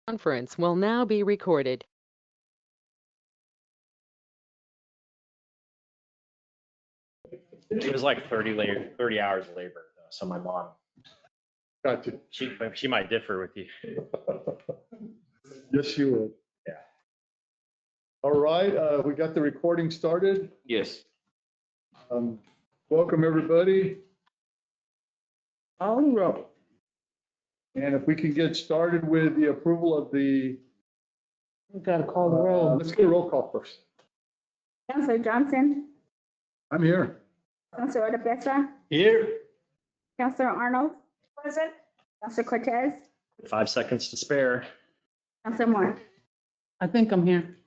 Conference will now be recorded. It was like 30 hours of labor, though, so my mom, Gotcha. she might differ with you. Yes, you would. Yeah. All right, we got the recording started. Yes. Welcome, everybody. All right. And if we can get started with the approval of the, We gotta call the roll. let's get a roll call first. Councilor Johnson, I'm here. Councilor Odebesa, Here. Councilor Arnold. Present. Councilor Cortez, 5 seconds to spare. Councilor Moore. I think I'm here.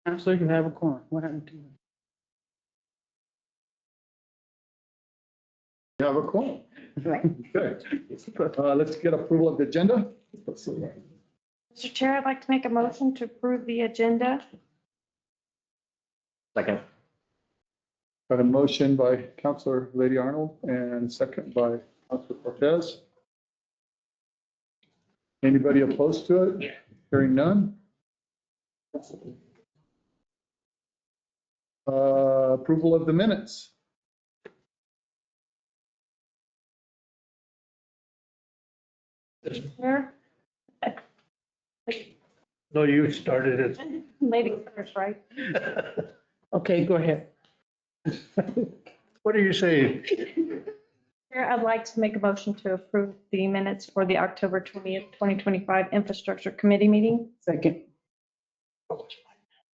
Counselor, you have a quorum. What happened to you? You have a quorum. Right. Okay. Let's get approval of the agenda. Mr. Chair, I'd like to make a motion to approve the agenda. Second. Got a motion by Councilor Lady Arnold and second by Councilor Cortez. Anybody opposed to it? Hearing none. Approval of the minutes. Chair, No, you started it. ladies first, right? Okay, go ahead. What are you saying? Chair, I'd like to make a motion to approve the minutes for the October 20th, 2025 Infrastructure Committee meeting. Second.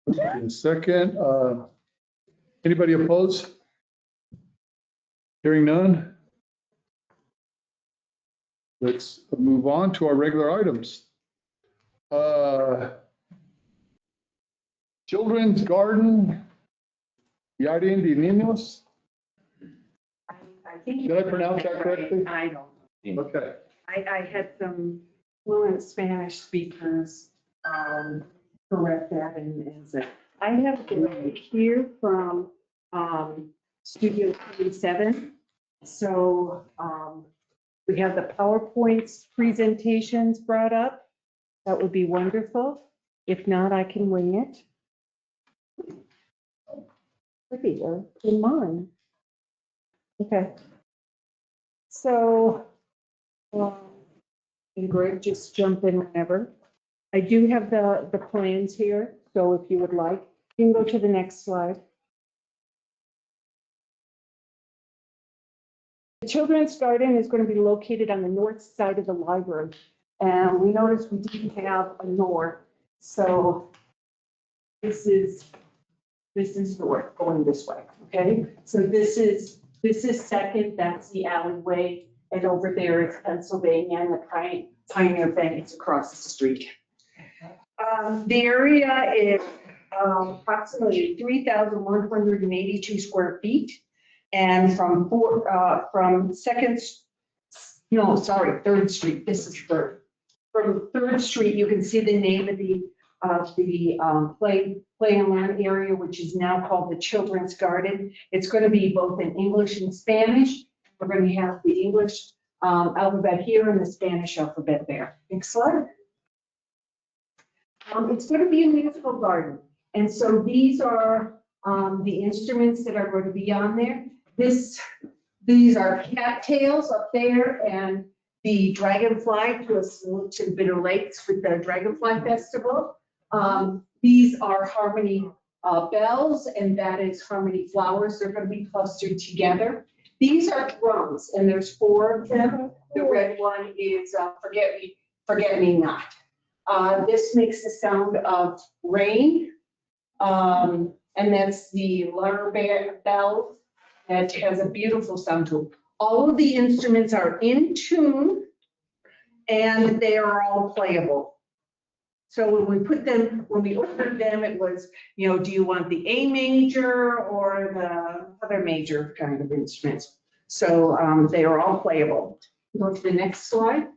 And second, anybody opposed? Hearing none. Let's move on to our regular items. Children's Garden, Jardín de Niños. Did I pronounce that correctly? I don't. Okay. I had some fluent Spanish speakers correct that and say, I have it here from Studio 27. So we have the PowerPoints presentations brought up. That would be wonderful. If not, I can wing it. Pretty in mine. Okay. So, and Greg, just jump in whenever. I do have the plans here, so if you would like, you can go to the next slide. The Children's Garden is going to be located on the north side of the library. And we noticed we didn't have a north, so this is north going this way, okay? So this is Second, that's the alleyway, and over there is Pennsylvania and the Pioneer Bank is across the street. The area is approximately 3,182 square feet, and from Third Street. This is Third. From Third Street, you can see the name of the play and learn area, which is now called the Children's Garden. It's going to be both in English and Spanish. We're going to have the English alphabet here and the Spanish alphabet there. Next slide. It's going to be a musical garden. And so these are the instruments that are going to be on there. These are cattails up there and the dragonfly to a salute to Bitter Lakes with the Dragonfly Festival. These are harmony bells, and that is harmony flowers. They're going to be clustered together. These are drums, and there's 4 of them. The red one is Forget Me Not. This makes the sound of rain, and that's the lullaby bell. That has a beautiful sound to it. All of the instruments are in tune, and they are all playable. So when we ordered them, it was, do you want the A major or the other major kind of instruments? So they are all playable. Go to the next slide.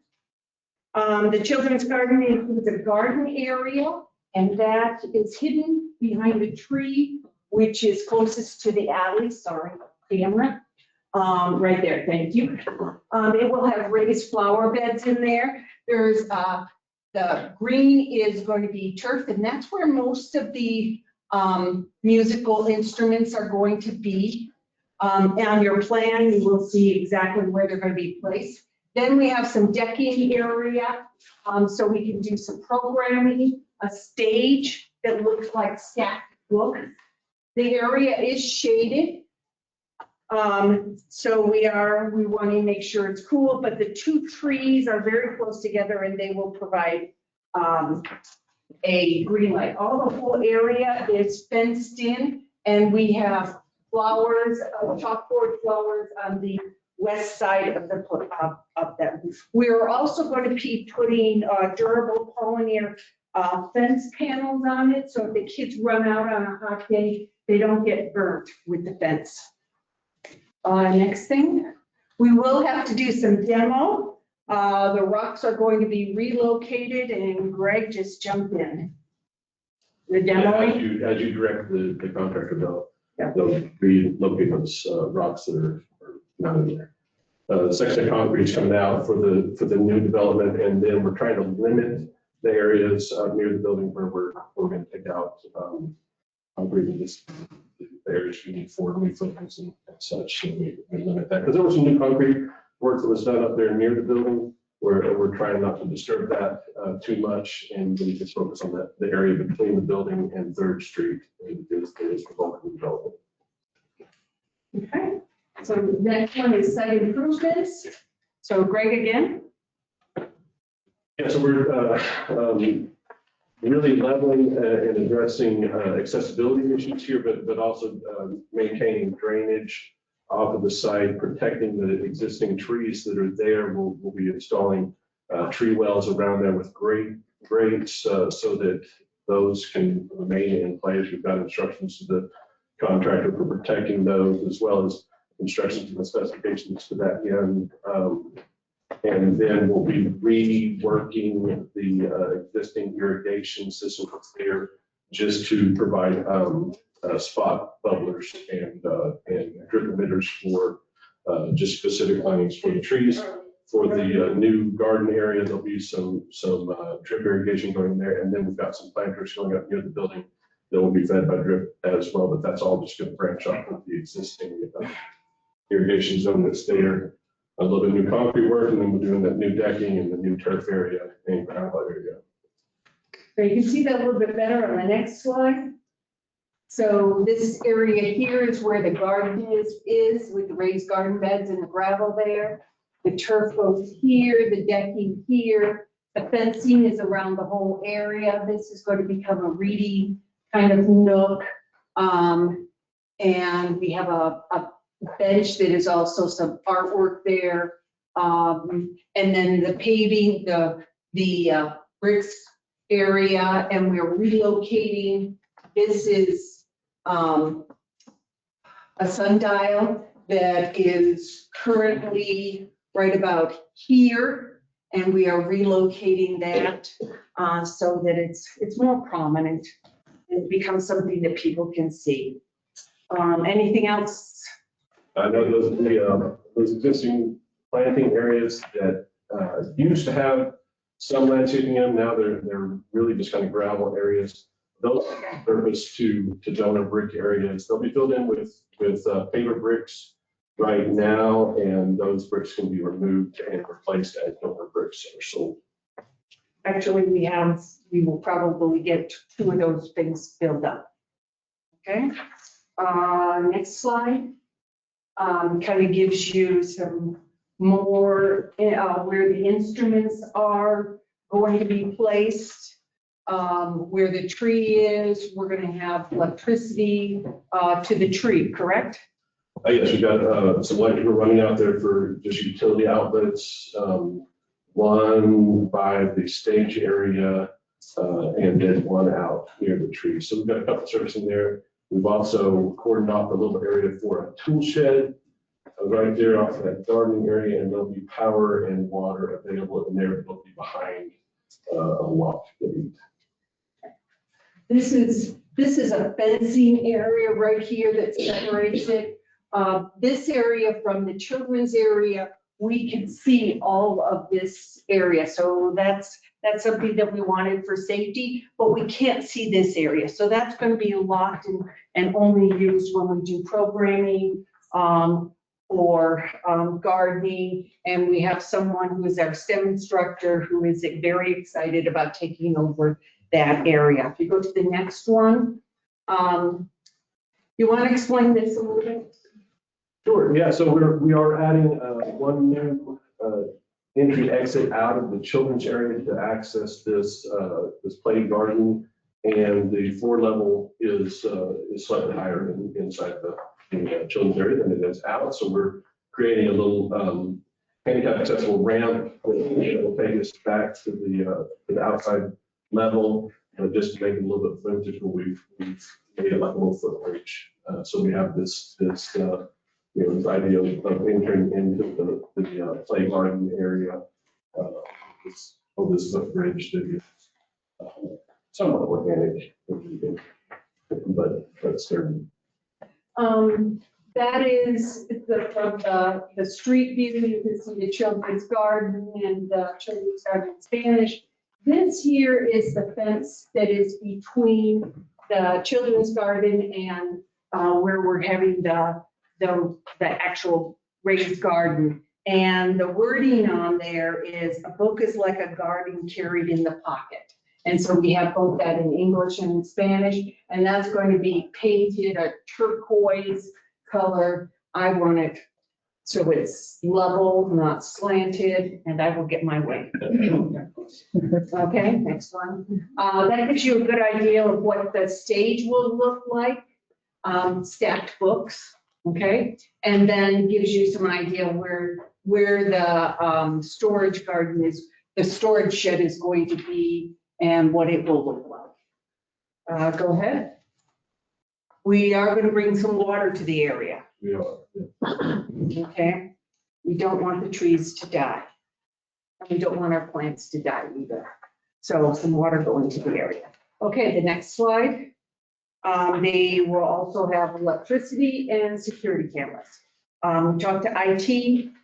The Children's Garden includes a garden area, and that is hidden behind a tree, which is closest to the alley. Sorry, camera. Right there, thank you. It will have raised flower beds in there. There's, the green is going to be turf, and that's where most of the musical instruments are going to be. On your plan, you will see exactly where they're going to be placed. Then we have some decking area, so we can do some programming, a stage that looks like stacked books. The area is shaded. So we want to make sure it's cool, but the two trees are very close together and they will provide a green light. All the whole area is fenced in, and we have flowers, chalkboard flowers on the west side of the, of them. We're also going to be putting durable polymer fence panels on it, so if the kids run out on a hot day, they don't get burnt with the fence. Next thing, we will have to do some demo. The rocks are going to be relocated, and Greg just jumped in. The demo. As you direct the contractor, Yeah. they'll relocate those rocks that are not in there. The section of concrete is coming out for the new development, and then we're trying to limit the areas near the building where we're going to take out concrete and just the areas we need for refocus and such. So we limit that because there was some new concrete work that was done up there near the building where we're trying not to disturb that too much, and we just focus on the area between the building and 3rd Street is the bulk of the development. Okay, so next one is site improvements. So Greg again. Yeah, so we're really leveling and addressing accessibility issues here, but also maintaining drainage off of the site, protecting the existing trees that are there. We'll be installing tree wells around there with grates so that those can remain in place. We've got instructions to the contractor for protecting those, as well as instructions and specifications to that end. And then we'll be reworking the existing irrigation system that's there just to provide spot bubblers and drip emitters for just specific linings for the trees. For the new garden area, there'll be some drip irrigation going there, and then we've got some planters going up near the building that will be fed by drip as well. But that's all just going to branch off of the existing irrigation zone that's there. A little bit of new concrete work, and then we're doing that new decking and the new turf area and ground area. So you can see that a little bit better on the next slide. So this area here is where the garden is with the raised garden beds and the gravel there. The turf goes here, the decking here, the fencing is around the whole area. This is going to become a reading kind of nook. And we have a bench that is also some artwork there. And then the paving, the bricks area, and we're relocating. This is a sundial that is currently right about here, and we are relocating that so that it's more prominent and becomes something that people can see. Anything else? I know those existing planting areas that used to have some landscaping in them, now they're really just kind of gravel areas. Those purpose to donor brick areas. They'll be filled in with paver bricks right now, and those bricks can be removed and replaced as donor bricks that are sold. Actually, we will probably get 2 of those things filled up. Okay, next slide. Kind of gives you some more where the instruments are going to be placed, where the tree is. We're going to have electricity to the tree, correct? Yes, we've got some electrical running out there for just utility outlets, one by the stage area, and then one out near the tree. So we've got a couple servicing there. We've also cordoned off a little area for a tool shed right there off that gardening area, and there'll be power and water available in there. It'll be behind a loft gate. This is a fencing area right here that separates it. this area from the children's area, we can see all of this area. So that's something that we wanted for safety, but we can't see this area. So that's going to be locked and only used when we do programming, or gardening. And we have someone who is our STEM instructor who is very excited about taking over that area. If you go to the next one, you want to explain this a little bit? Sure, yeah, so we are adding one new entry exit out of the children's area to access this play garden. And the floor level is slightly higher inside the children's area than it is out. So we're creating a little handicap accessible ramp that will take us back to the outside level, just to make it a little bit vintage, but we've made it like a little footbridge. So we have this this idea of entering into the play garden area this footbridge that is somewhat organic, but sturdy. That is from the street view. You can see the children's garden and the children's garden in Spanish. This here is the fence that is between the children's garden and where we're having the actual raised garden. And the wording on there is, "A book is like a garden carried in the pocket." And so we have both that in English and in Spanish, and that's going to be painted a turquoise color. I want it so it's level, not slanted, and I will get my way. Okay, next one. That gives you a good idea of what the stage will look like. Stacked books, okay? And then gives you some idea where the storage garden is, the storage shed is going to be and what it will look like. Go ahead. We are going to bring some water to the area. We are. Okay, we don't want the trees to die. And we don't want our plants to die either. So some water going to the area. Okay, the next slide. They will also have electricity and security cameras. We talked to IT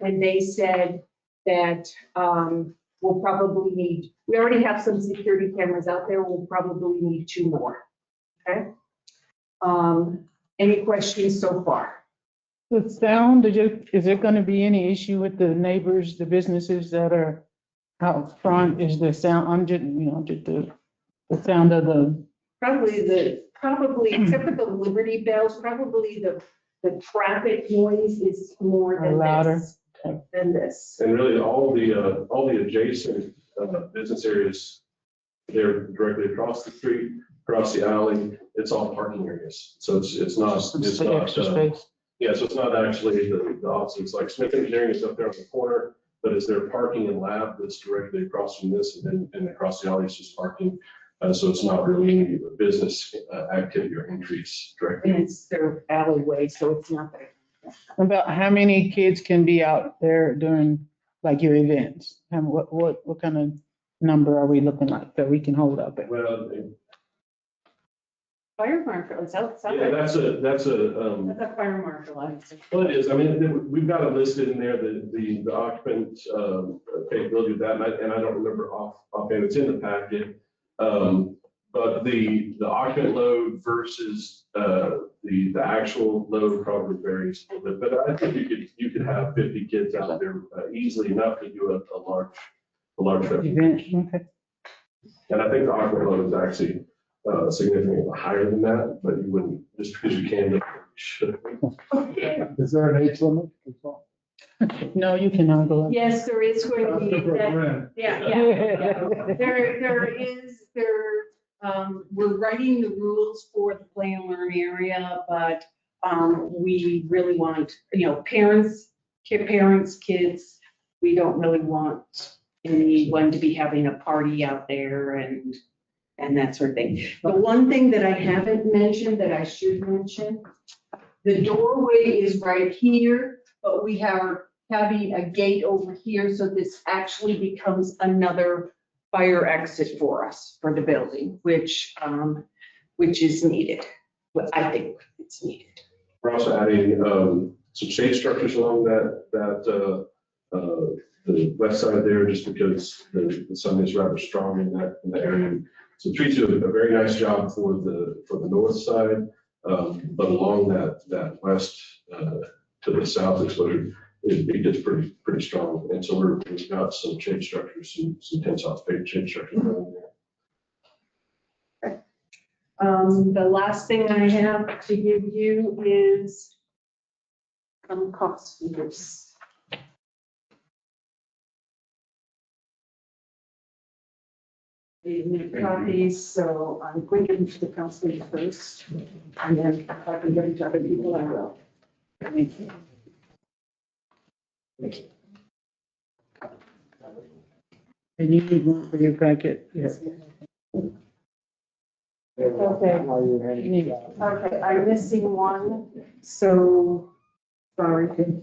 and they said that we'll probably need, we already have some security cameras out there. We'll probably need 2 more. Okay. Any questions so far? The sound, is there going to be any issue with the neighbors, the businesses that are out front? Is the sound, I'm just, the sound of the. Probably, except for the Liberty Bells, probably the traffic noise is more than Louder. this. And really, all the adjacent business areas, they're directly across the street, across the alley. It's all parking areas. So it's not. Extra space. Yeah, so it's not actually the opposite. It's like Smith Engineering is up there on the corner, but it's their parking and lab that's directly across from this, and across the alley is just parking. So it's not really any business activity or entries directly. And it's their alleyway, so it's not there. About how many kids can be out there during like your events? And what kind of number are we looking like that we can hold up at? Well, Fire marshal is outside. yeah, that's a That's a fire marshal, I would say. well, it is. I mean, we've got it listed in there, the occupant capability of that, and I don't remember offhand. It's in the packet. But the occupant load versus the actual load probably varies a little bit. But I think you could have 50 kids out there easily enough to do a large Event, okay. And I think the occupant load is actually significantly higher than that, but you wouldn't, just because you can, you should. Is there an age limit? No, you cannot go up. Yes, there is going to be that. Yeah. We're writing the rules for the play and learn area, but we really want, parents, kids, we don't really want anyone to be having a party out there and that sort of thing. The one thing that I haven't mentioned that I should mention, the doorway is right here, but we are having a gate over here, so this actually becomes another fire exit for us for the building, which is needed. But I think it's needed. We're also adding some shade structures along the west side there, just because the sun is rather strong in that area. So trees do a very nice job for the north side, but along that west to the south exposure, it gets pretty strong. And so we've got some shade structures, some tensile shade structures around there. The last thing I have to give you is some cost figures. The new copies, so I'm going to give them to the council first, and then if I can give them to other people, I will. And you need one for your packet? Yes. Okay. Okay, I'm missing one, so, sorry. Okay.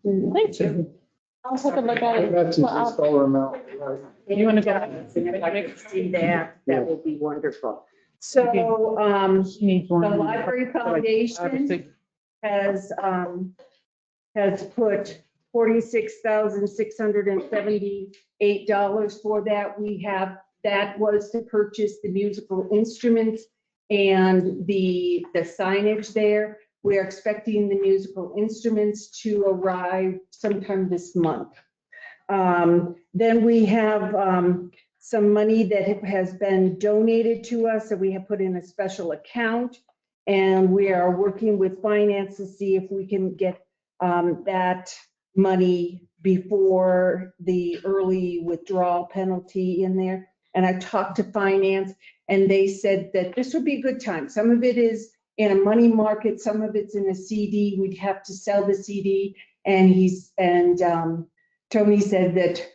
Thank you. I'll take a look at it. That's just dollar amount, right? You wanna go? If I can see that, that would be wonderful. So, She needs one. the Library Foundation has put $46,678 for that. That was to purchase the musical instruments and the signage there. We're expecting the musical instruments to arrive sometime this month. Then we have some money that has been donated to us, that we have put in a special account. And we are working with finance to see if we can get that money before the early withdrawal penalty in there. And I talked to finance and they said that this would be a good time. Some of it is in a money market, some of it's in a CD. We'd have to sell the CD. And Tony said that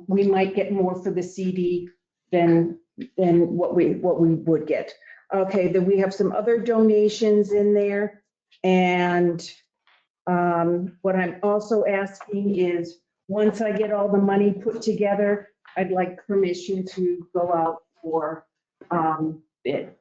we might get more for the CD than what we would get. Okay, then we have some other donations in there. And what I'm also asking is, once I get all the money put together, I'd like permission to go out for bid.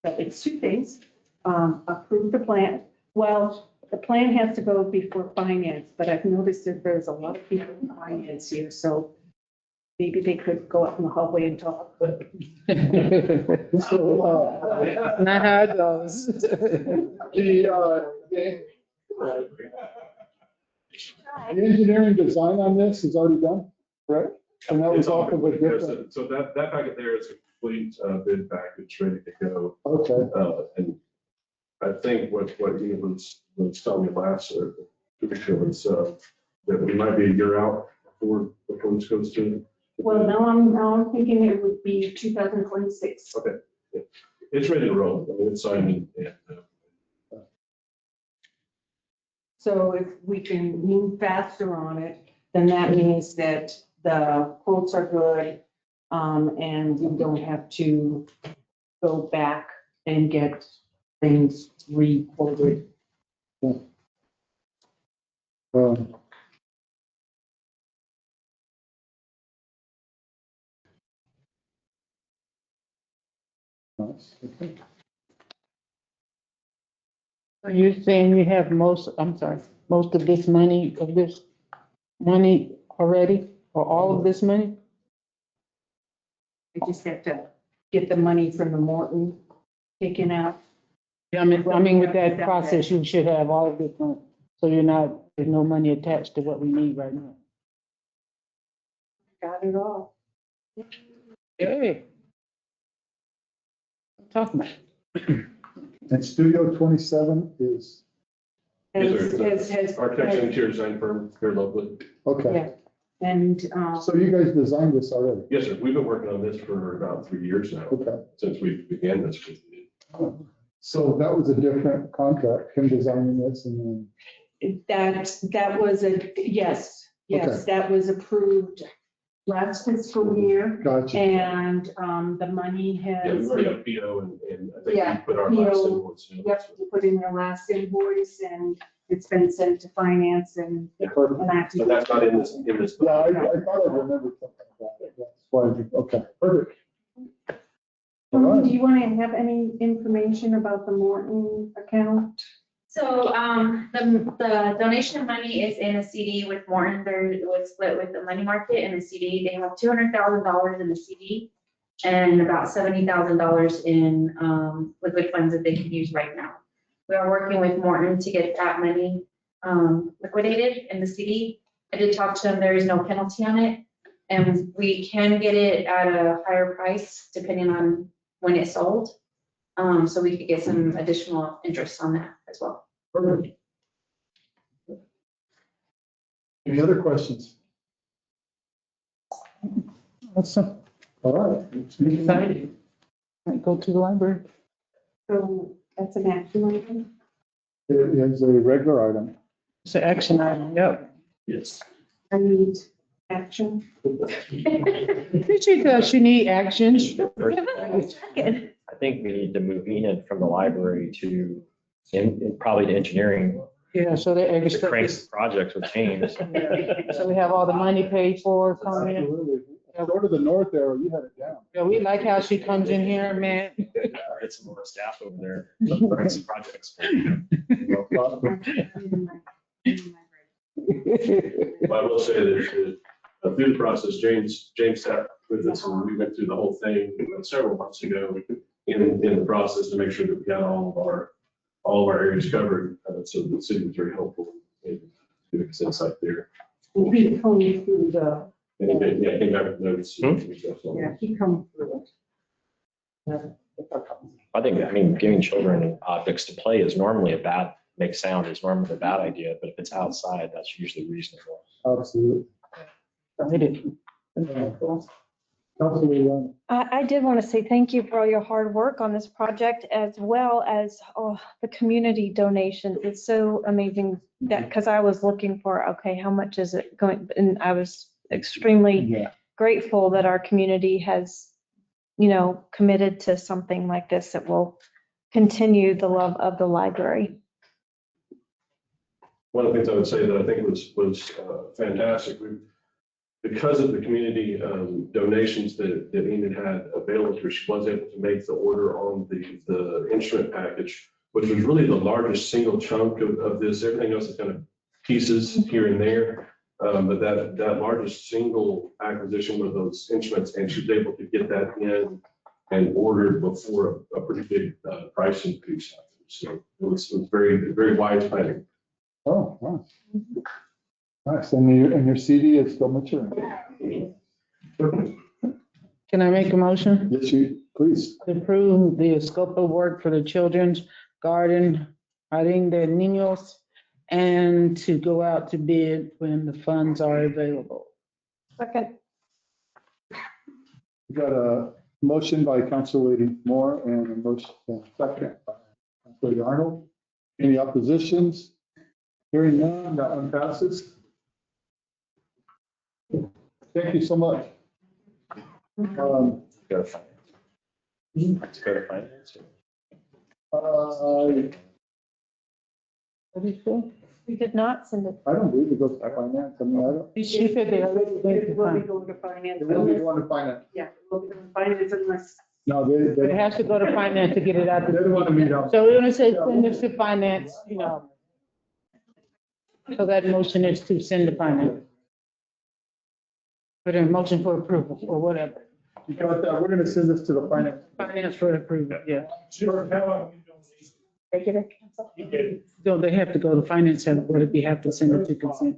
So it's two things. Approve the plan. Well, the plan has to go before finance, but I've noticed that there's a lot of people in finance here, so maybe they could go up in the hallway and talk. Not how it goes. The engineering design on this is already done, correct? And that was off of a different, So that packet there is a complete bid package ready to go. okay. And I think what he was telling me last, or 2 weeks ago, was that we might be a year out before this goes to. Well, now I'm thinking it would be 2026. Okay, yeah. It's ready to roll. I mean, it's signed and So if we can move faster on it, then that means that the quotes are good. And we don't have to go back and get things re-quoted. Nice, okay. Are you saying you have most of this money already, or all of this money? I just have to get the money from the Morton taken out. I mean, with that process, you should have all of it, so there's no money attached to what we need right now. Got it all. Hey. Talk about it. And Studio 27 is, Has architects and interior design firm here locally. okay. Yeah. And, So you guys designed this already? Yes, sir. We've been working on this for about 3 years now, Okay. since we began this. So that was a different contract, him designing this and then, that was yes, Okay. that was approved last fiscal year. gotcha. And, the money Yeah, we has, already got PO and I think Yeah, we put our last PO. invoice in. you have to put in your last invoice and, it's been sent to finance and I So that's not in this. Yeah, I thought I remembered something about it. That's why, okay, perfect. All right. Do you want to have any information about the Morton account? So, the donation money is in a CD with Morton. There was split with the money market and the CD. They have $200,000 in the CD and about $70,000 in, liquid funds that they can use right now. We are working with Morton to get that money, liquidated in the CD. I did talk to them. There is no penalty on it. And we can get it at a higher price depending on when it's sold. So we could get some additional interest on that as well. Perfect. Any other questions? Awesome. All right. Excited. Might go to the library. So that's an action item. It is a regular item. It's an action item, yep. Yes. I need action. She does, she need action. I think we need to move Enid from the library to, probably to engineering. Yeah, so the The extra. Crank's projects would change. So we have all the money paid for coming in. Absolutely. Go to the north arrow, you had it down. Yeah, we like how she comes in here, man. Get some more staff over there. Crank's projects. Well, I will say that through the process, James sat with us and we went through the whole thing several months ago in the process to make sure that we got all of our areas covered. So the city was very helpful in giving us insight there. He combed through the, And he came back with notes. yeah, he combed through it. I think, giving children objects to play is normally make sound is normally a bad idea, but if it's outside, that's usually reasonable. Absolutely. Absolutely. I did want to say thank you for all your hard work on this project as well as the community donations. It's so amazing that, because I was looking for, okay, how much is it going? And I was extremely grateful that our community has, committed to something like this that will continue the love of the library. One of the things I would say that I think was fantastic, because of the community donations that Enid had available to her, she was able to make the order on the instrument package, which was really the largest single chunk of this. Everything else is kind of pieces here and there. But that largest single acquisition of those instruments, and she was able to get that in and ordered before a pretty big price increase. So it was very, very wise planning. Oh, nice. Nice. And your CD is still maturing. Can I make a motion? Yes, you, please. To approve the scope of work for the children's garden, Jardín de Niños, and to go out to bid when the funds are available. Second. We got a motion by Council Lady Moore and a motion second by Council Lady Arnold. Any oppositions? Hearing none, that one passes. Thank you so much. Go to finance. Let's go to finance. What did you say? We did not send it. I don't believe it goes to finance. I mean, I don't. She said they already went to It will be finance. going to finance. It will be going to finance. Yeah, it will be going to finance unless. No, It they has to go to finance to get it out. they don't want to meet up. So we're gonna say send this to finance, So that motion is to send to finance. Put in a motion for approval or whatever. You got that? We're going to send this to the finance. Finance for approval, yeah. Regular council. So they have to go to finance and would we have to send it to consent?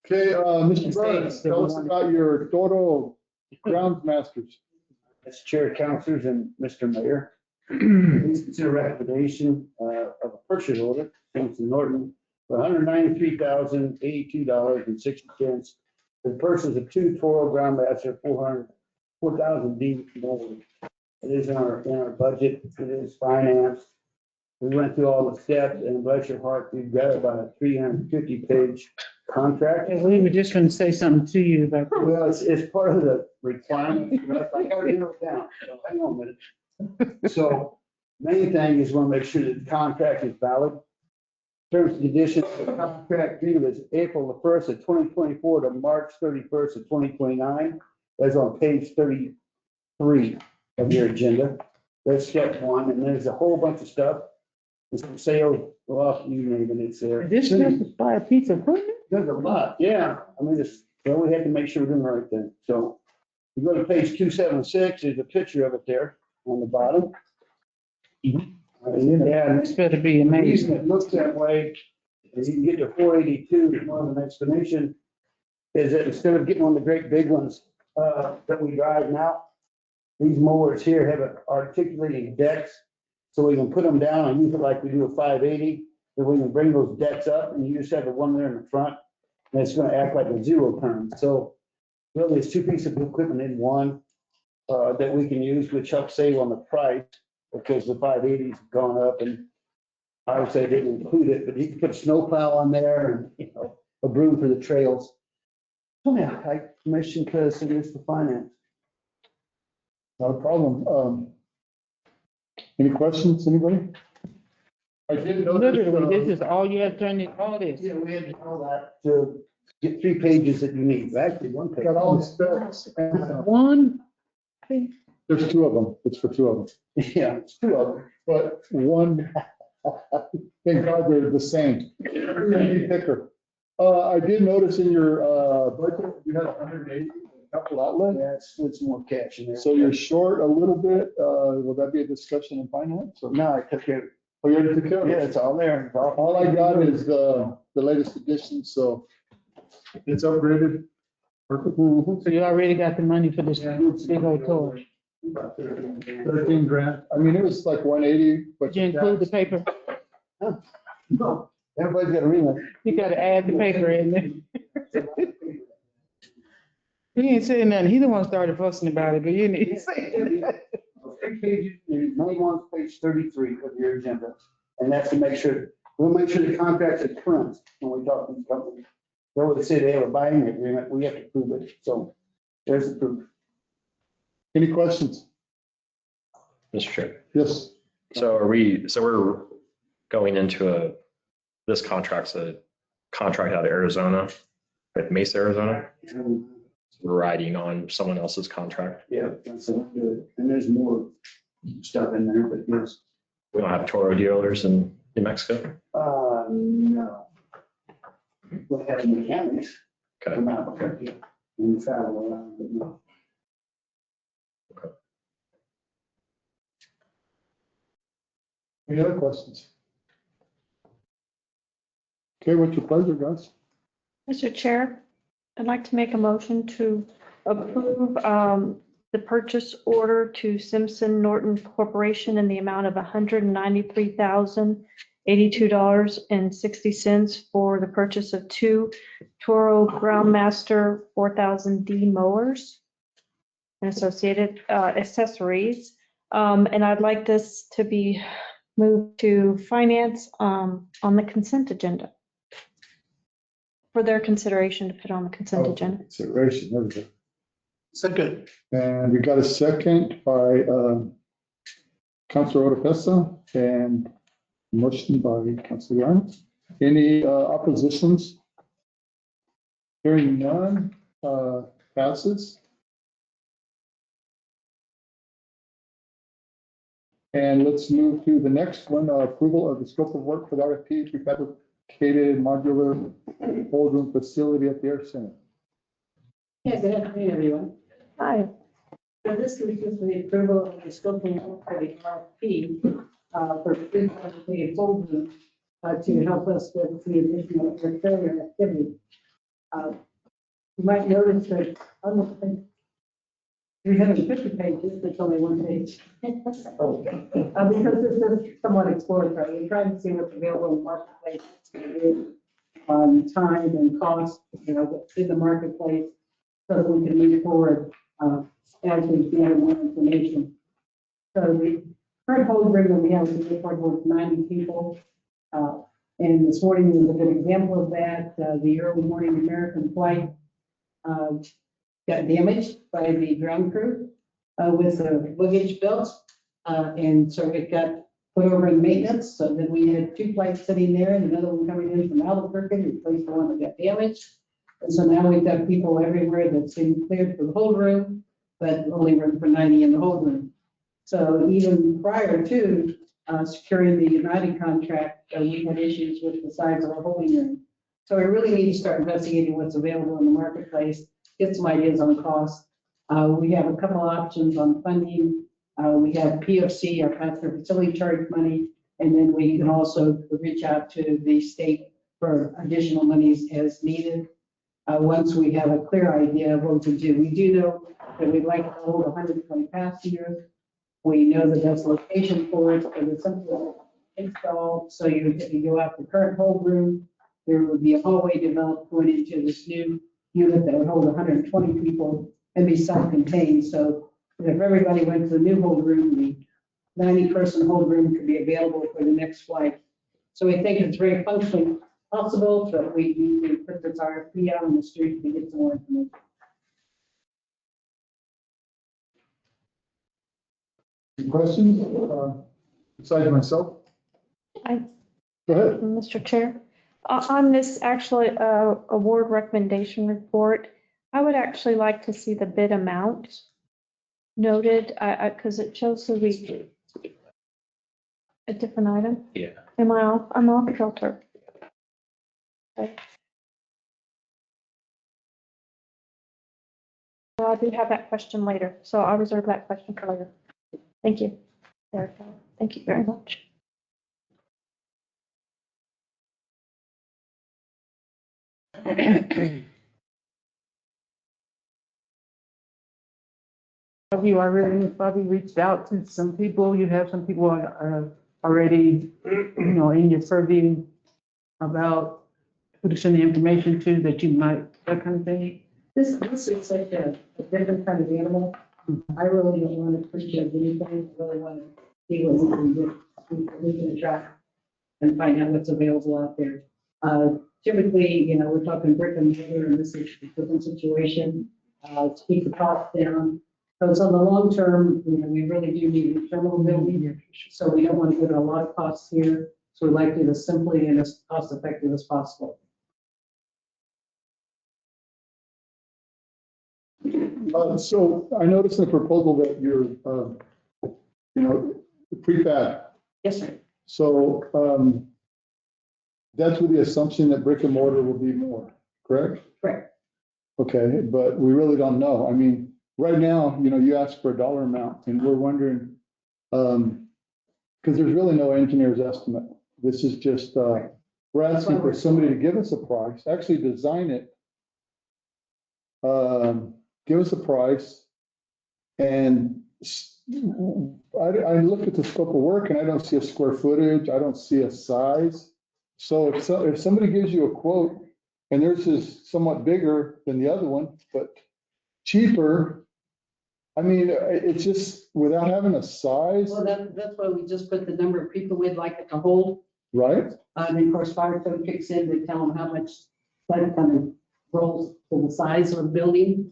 Okay, Mr. Burns, tell us about your Toro Grounds Masters. Mr. Chair, councilors, and Mr. Mayor. Please consider recommendation of a purchase order from Norton for $193,082.60 for the purchase of 2 Toro Groundmaster 4,000 D mold. It is in our budget. It is financed. We went through all the steps, and bless your heart, we've got about a 350-page contract. And we were just gonna say something to you about. Well, it's part of the requirements. I got it down, so hang on a minute. So main thing is want to make sure that the contract is valid. Terms and conditions of the contract due is April the 1st of 2024 to March 31st of 2029. That's on page 33 of your agenda. That's step one, and there's a whole bunch of stuff. There's some sales, well, you name it, it's there. This is to buy a piece of equipment? There's a lot, yeah. I mean, it's, well, we had to make sure we're doing the right thing. So you go to page 276, there's a picture of it there on the bottom. Yeah, and This better be the reason amazing. it looks that way, is you can get to 482, there's more of an explanation, is that instead of getting one of the great big ones that we drive now, these mowers here have articulating decks, so we can put them down and use it like we do a 580, then we can bring those decks up, and you just have the one there in the front, and it's gonna act like a zero turn. So really, it's two pieces of equipment in one that we can use, which helps save on the price, because the 580's gone up, and I would say I didn't include it, but you can put a snowplow on there and, you know, a broom for the trails. Oh, yeah, I commissioned to send this to finance. Not a problem. Any questions, anybody? I did notice. Literally, this is all you have turned in, all this. Yeah, we had to do all that to get 3 pages that you need, actually 1 page. Got all the specs. One, There's 2 of them. It's for 2 of them. Yeah, it's 2 of them. But one, thank God they're the same. Maybe thicker. I did notice in your budget, you had 180 capital outlay. Yeah, it's more cash in there. So you're short a little bit. Will that be a discussion in finance? Or? No, I took care of it. Oh, you already took care of Yeah, it? it's all there. It's All I got is the latest edition, so it's upgraded. Perfect. so you already got the money for this big old tour. 13 grand. I mean, it was like 180, but. Did you include the paper? No, everybody's got a ring. You gotta add the paper in there. He ain't saying nothing. He the one started fussing about it, but you need to say it. 3 pages, and 91 page 33 of your agenda. And that's to make sure, we'll make sure the contracts are current when we talk to these companies. They would say they have a buying agreement, we have to prove it. So there's the proof. Any questions? Mr. Chair. Yes. So we're going into this contract's a contract out of Arizona, with Mesa, Arizona. We're riding on someone else's contract. Yeah, that's good. And there's more stuff in there, but yes. We don't have Toro dealers in New Mexico. No. We'll have mechanics Okay. come out and travel around, but no. Any other questions? Okay, what's your pleasure, guys? Mr. Chair, I'd like to make a motion to approve the purchase order to Simpson Norton Corporation in the amount of $193,082.60 for the purchase of 2 Toro Groundmaster 4000D mowers and associated accessories. And I'd like this to be moved to finance on the consent agenda for their consideration to put on the consent agenda. Consideration, there we go. Second. And we got a second by Councilor Oropesa and motion by Councilor Arnold. Any oppositions? Hearing none, passes. And let's move to the next one, approval of the scope of work for the RFP prefabricated modular hold room facility at the Air Center. Yeah, good afternoon, everyone. Hi. So this is just the approval of the scope of work for the RFP for prefabricated hold room to help us with the additional air failure activity. You might notice that on the 350 pages, there's only 1 page. Because this is somewhat exploratory, we're trying to see what's available in the marketplace on time and cost, you know, what's in the marketplace, so that we can move forward as we gather more information. So the current hold room that we have is with 90 people. And this morning was a good example of that. The early morning American flight got damaged by the ground crew with the luggage belt. And so it got put over in maintenance. So then we had 2 flights sitting there and another one coming in from Albuquerque, replaced the one that got damaged. And so now we've got people everywhere that's been cleared for the hold room, but only room for 90 in the hold room. So even prior to securing the United contract, we had issues with the size of our holding room. So we really need to start investigating what's available in the marketplace, get some ideas on cost. We have a couple options on funding. We have PFC, our pass-through facility charge money, and then we can also reach out to the state for additional monies as needed. Once we have a clear idea of what to do. We do know that we'd like to hold 120 passengers. We know the best location for it, and it's simple install. So you go out the current hold room, there would be a hallway developed going into this new unit that would hold 120 people and be self-contained. So if everybody went to the new hold room, the 90-person hold room could be available for the next flight. So we think it's very functionally possible, but we need to put this RFP out on the street to get some more information. Any questions? Besides myself? I- Go ahead. Mr. Chair, on this actually award recommendation report, I would actually like to see the bid amount noted, because it shows the a different item. Yeah. Am I off? I'm off kilter. Okay. Well, I do have that question later, so I'll reserve that question for later. Thank you. Erica. Thank you very much. Have you probably reached out to some people? You have some people already, in your purview about who to send the information to that you might, that kind of thing? This is like a different kind of animal. I really don't want to prejudge anything. I really want to see what we can do. We can try and find out what's available out there. Typically, we're talking brick and mortar, and this is a different situation, to keep the cost down. Because on the long term, we really do need a terminal building, so we don't want to get a lot of costs here. So we'd like to do this simply and as cost effective as possible. So I noticed in the proposal that you're, prefab. Yes, sir. So that's with the assumption that brick and mortar will be more, correct? Correct. Okay, but we really don't know. I mean, right now, you asked for a dollar amount and we're wondering, because there's really no engineer's estimate. This is just, we're asking for somebody to give us a price, actually design it. Give us a price. And I looked at the scope of work and I don't see a square footage. I don't see a size. So if somebody gives you a quote and theirs is somewhat bigger than the other one, but cheaper, I mean, it's just without having a size, Well, that's why we just put the number of people we'd like it to hold. right? And then, of course, fire code kicks in to tell them how much that kind of rolls to the size of the building.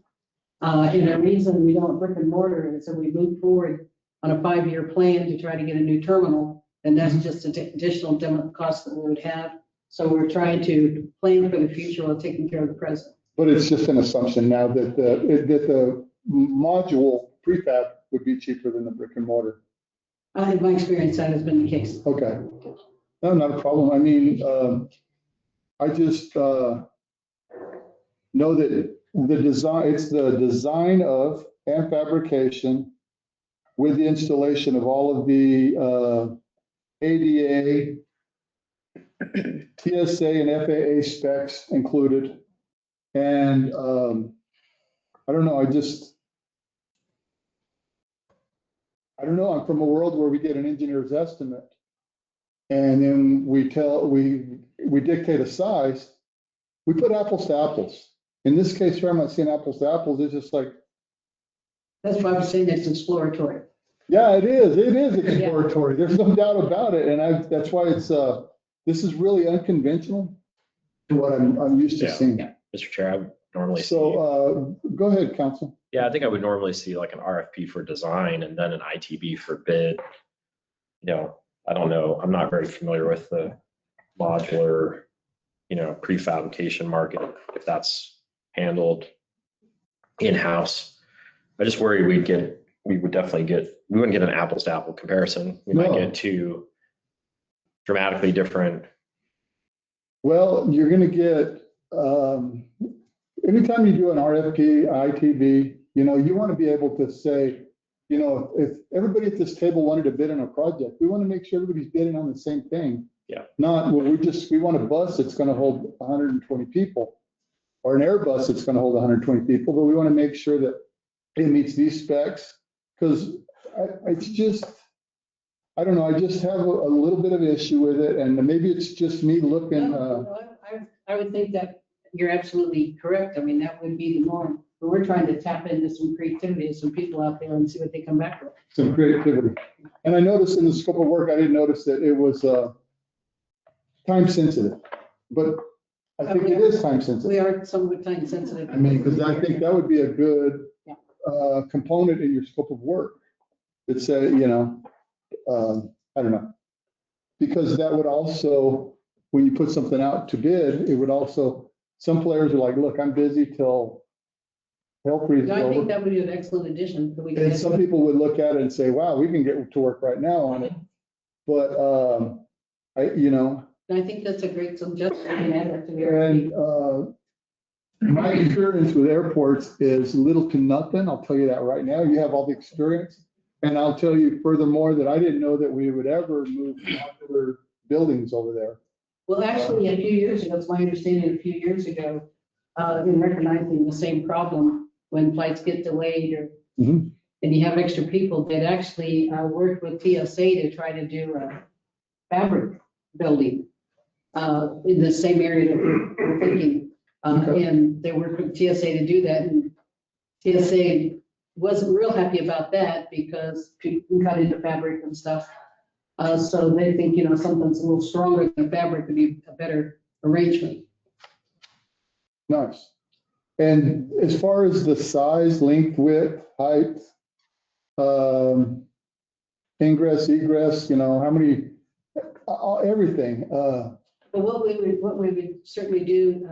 And the reason we don't brick and mortar is that we move forward on a 5-year plan to try to get a new terminal. And that's just an additional demo cost that we would have. So we're trying to plan for the future while taking care of the present. But it's just an assumption now that the module prefab would be cheaper than the brick and mortar. In my experience, that has been the case. Okay. No, not a problem. I mean, I just know that it's the design of and fabrication with the installation of all of the ADA, TSA and FAA specs included. And I don't know, I'm from a world where we get an engineer's estimate and then we dictate a size. We put apples to apples. In this case here, I'm not seeing apples to apples. It's just like. That's why I'm saying it's exploratory. Yeah, it is. It is exploratory. There's no doubt about it. And that's why this is really unconventional to what I'm used to seeing. Mr. Chair, I would normally see, So go ahead, Council. yeah, I think I would normally see like an RFP for design and then an ITB for bid. I don't know. I'm not very familiar with the modular, prefabrication market, if that's handled in-house. I just worry we wouldn't get an apples to apple comparison. We might No. get two dramatically different. Well, you're gonna get, anytime you do an RFP, ITB, you want to be able to say, if everybody at this table wanted to bid on a project, we want to make sure everybody's bidding on the same thing. Yeah. Not, well, we want a bus that's going to hold 120 people, or an Airbus that's going to hold 120 people, but we want to make sure that it meets these specs, because it's just, I don't know, I just have a little bit of an issue with it, and maybe it's just me looking, I would think that you're absolutely correct. I mean, that would be the norm. But we're trying to tap into some creativity, some people out there and see what they come back with. some creativity. And I noticed in the scope of work, I didn't notice that it was time sensitive, but I think it is time sensitive. We are somewhat time sensitive. I mean, because I think that would be a good component in your scope of work. That say, I don't know. Because that would also, when you put something out to bid, it would also, some players are like, look, I'm busy till hell freezes I think over. that would be an excellent addition. that we can And add some to it. people would look at it and say, wow, we can get to work right now on it. But, I think that's a great suggestion. We can add that to the and my experience with airports is little to nothing. I'll tell you that right now. You have all the experience. And I'll tell you furthermore that I didn't know that we would ever move modular buildings over there. Well, actually, a few years ago, it's my understanding, a few years ago, in recognizing the same problem when flights get delayed or, Mhm. and you have extra people, that actually worked with TSA to try to do a fabric building in the same area that we're thinking. Okay. And they worked with TSA to do that, and TSA wasn't real happy about that because people cut into fabric and stuff. So they think, something's a little stronger than fabric would be a better arrangement. Nice. And as far as the size, length, width, height, ingress, egress, how many, everything. But what we would certainly do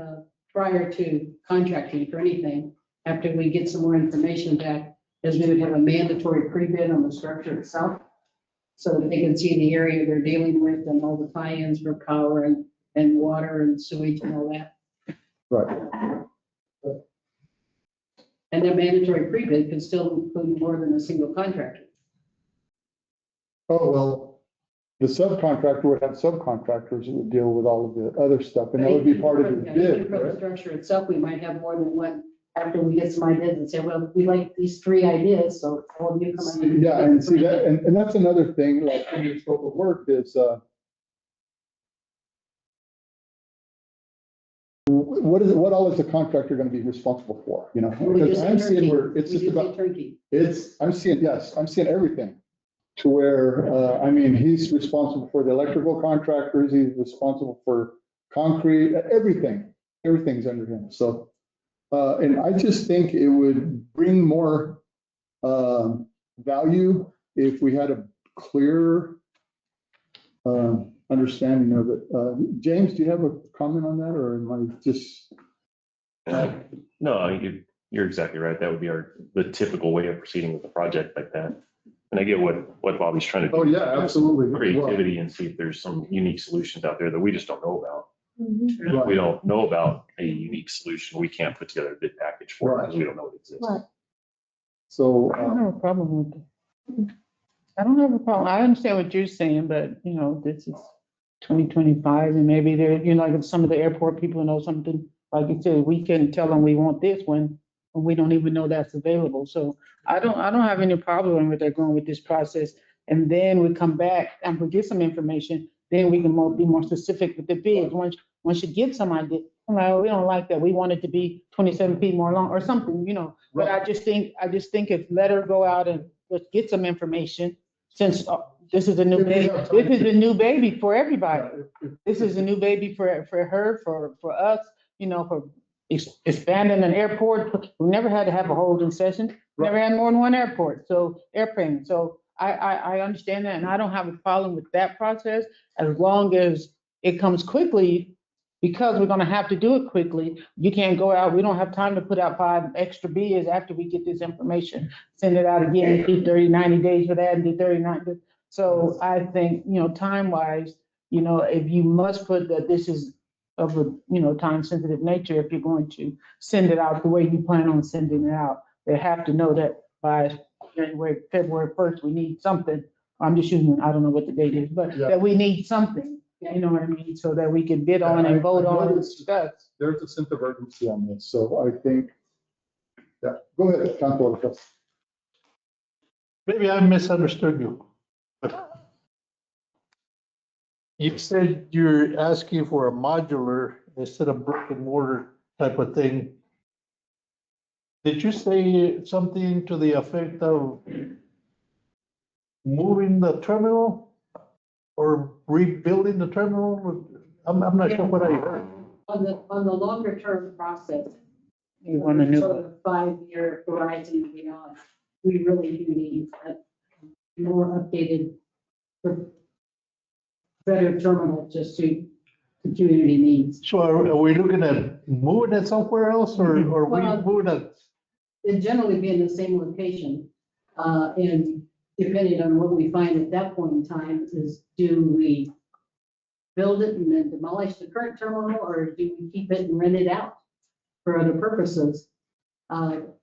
prior to contracting for anything, after we get some more information back, is we would have a mandatory pre-bid on the structure itself. So that they can see the area they're dealing with and all the tie-ins for power and water and sewage and all that. Right. And their mandatory pre-bid can still include more than a single contractor. Oh, well, the subcontractor would have subcontractors that would deal with all of the other stuff, and that would be part of the Yeah, bid, even for the right? structure itself, we might have more than one, after we get some ideas and say, well, we like these 3 ideas, so all of you come in. Yeah, and see that, and that's another thing, like in your scope of work is, what all is the contractor gonna be responsible for, We Because just I'm say seeing turnkey. where it's We just just say about, turnkey. I'm seeing everything. To where, he's responsible for the electrical contractors, he's responsible for concrete, everything's under him, so. And I just think it would bring more, value if we had a clear, understanding of it. James, do you have a comment on that, or am I just? No, you're exactly right. That would be the typical way of proceeding with a project like that. And I get what Bobby's trying to do. Oh, yeah, absolutely. Creativity and see if there's some unique solutions out there that we just don't know about. Mhm. And if we don't know about a unique solution, we can't put together a bid package for it because we don't know it exists. Right. So, I don't have a problem with it. I don't have a problem. I understand what you're saying, but this is 2025 and maybe they're, like if some of the airport people know something, like you said, we can tell them we want this one, and we don't even know that's available. So I don't have any problem with that going with this process. And then we come back and we get some information, then we can be more specific with the bids. Once you get some idea, we don't like that. We want it to be 27 feet more long or something, But I just think if let her go out and let's get some information, since this is a new baby. This is a new baby for everybody. This is a new baby for her, for us, for expanding an airport. We never had to have a holding session. Never had more than one airport, so airplane. So I understand that, and I don't have a problem with that process as long as it comes quickly, because we're gonna have to do it quickly. You can't go out, we don't have time to put out 5 extra bids after we get this information. Send it out again, do 30, 90 days for that, and do 39. So I think, time-wise, if you must put that this is of a, time-sensitive nature, if you're going to send it out the way you plan on sending it out, they have to know that by February 1st, we need something. I'm just using, I don't know what the date is, but that we need something, you know what I mean? So that we can bid on and vote on and discuss. There's a sense of urgency on this, so I think, go ahead, Councilor Ortega. Maybe I misunderstood you. You said you're asking for a modular instead of brick and mortar type of thing. Did you say something to the effect of moving the terminal or rebuilding the terminal? I'm not sure what I heard. On the longer term process, You want a new sort one. of 5-year horizon and beyond, we really do need a more updated, better terminal just to community needs. So are we looking at moving it somewhere else or are we Well, moving it? It'd generally be in the same location. And depending on what we find at that point in time is, do we build it and then demolish the current terminal, or do we keep it and rent it out for other purposes?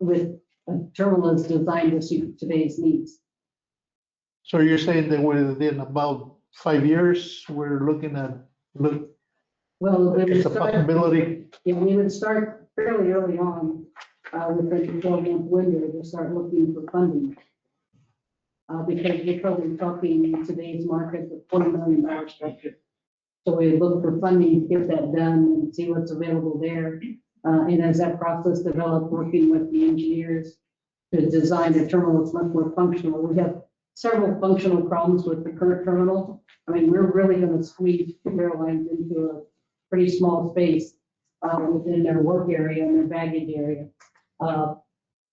With a terminal that's designed to suit today's needs. So you're saying that within about 5 years, we're looking at, Well, we would it's a start, possibility. yeah, we would start fairly early on, within the 12-month window to start looking for funding. Because we're probably talking in today's market, the $40 million structure. So we look for funding to get that done and see what's available there. And as that process develops, working with the engineers to design a terminal that's much more functional. We have several functional problems with the current terminal. I mean, we're really going to squeeze 2 airlines into a pretty small space within their work area and their baggage area.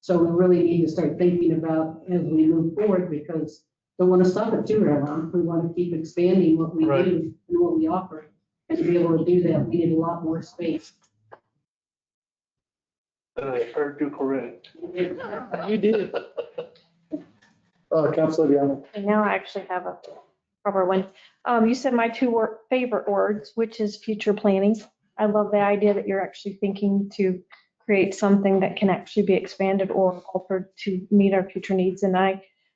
So we really need to start thinking about as we move forward, because don't want to stop at 2 airlines. We want to keep expanding what we Right. do and what we offer. And to be able to do that, we need a lot more space. I heard you correct. You did. Councilor Diana. And now I actually have a proper one. You said my 2 favorite words, which is future planning. I love the idea that you're actually thinking to create something that can actually be expanded or altered to meet our future needs. And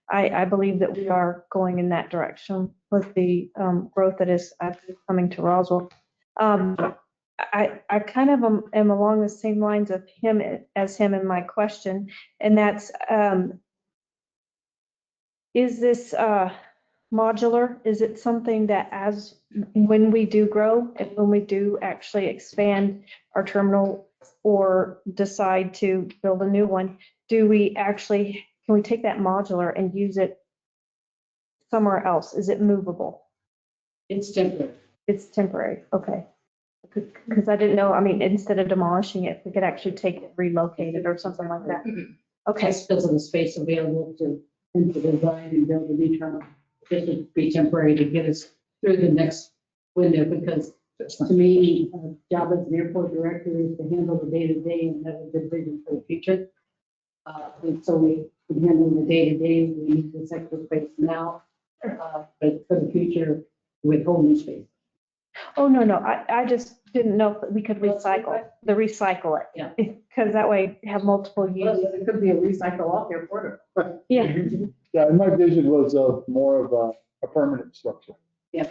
I believe that we are going in that direction with the growth that is coming to Roswell. I kind of am along the same lines of him in my question, and that's, is this modular? Is it something that when we do grow and when we do actually expand our terminal or decide to build a new one, can we take that modular and use it somewhere else? Is it movable? It's temporary. It's temporary, okay. Because I didn't know, I mean, instead of demolishing it, we could actually take it, relocate it or something like that. Okay, Just because of the space available to design and build a new terminal. This would be temporary to get us through the next window, because to me, job as an airport director is to handle the day-to-day and have a good vision for the future. And so we can handle the day-to-day, we need this extra space now, but for the future, with whole new space. oh, no, I just didn't know if we could recycle it. Yeah. Because that way have multiple Well, uses. it could be a recycle off airport. Yeah, Yeah, and my vision was more of a permanent structure. Yeah.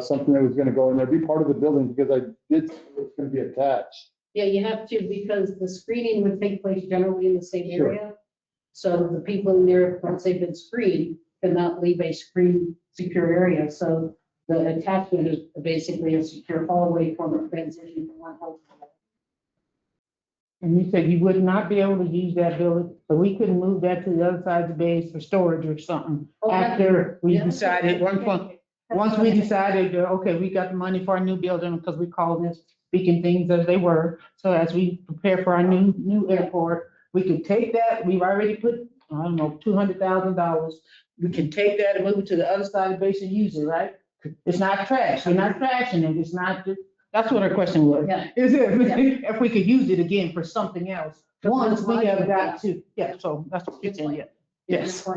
Something that was gonna go in there, be part of the building, because I did, say it was gonna be attached. Yeah, you have to, because the screening would take place generally in the same Sure. area. So the people in there, once they've been screened, cannot leave a screen secure area. So the attachment is basically a secure hallway form of transition from one hall to another. And you said you would not be able to use that building, so we couldn't move that to the other side of the base for storage or something. Oh, After we yeah. decided, once we decided, okay, we got the money for our new building, because we call this speaking things as they were. So as we prepare for our new airport, we could take that, we've already put I don't know, $200,000. We can take that and move it to the other side of the base and use it, right? It's not trash. We're not trashing it. It's not, that's what our question was. Yeah. Is if we could use it again for something else. Once we have got to, yeah, so that's what you're saying, yeah. Yes.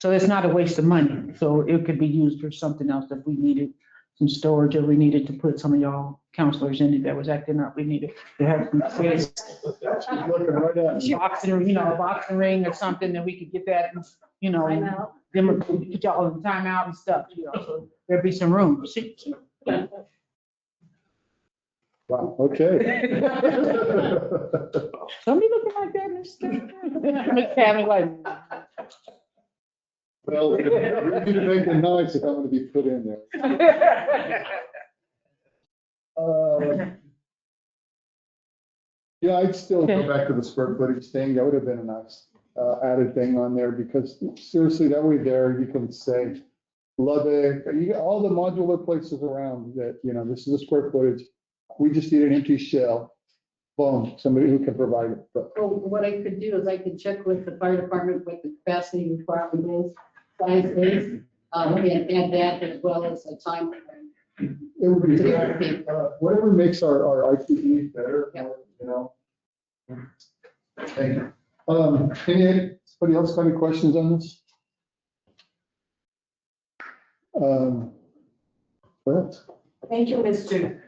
So it's not a waste of money. So it could be used for something else if we needed some storage or we needed to put some of y'all counselors in it that was acting up. We needed to have some space. Looking right at me. Boxing, a boxing ring or something, that we could get that, then we could put y'all in timeout and stuff, so there'd be some room. Wow, okay. Somebody looking like that, Mr. Miss Tammy, like. Well, we need to make it nice if I'm gonna be put in there. Yeah, I'd still go back to the square footage thing. That would have been a nice added thing on there, because seriously, that way there you can say Lubbock, you got all the modular places around that, this is the square footage. We just need an empty shell. Boom, somebody who can provide it. But Well, what I could do is I could check with the fire department what the capacity requirement is, size is, and add that as well as a time frame. it would be To the great. RFP. Whatever makes our ITE better, Thank you. Anybody else got any questions on this? Brett? Thank you, Mr.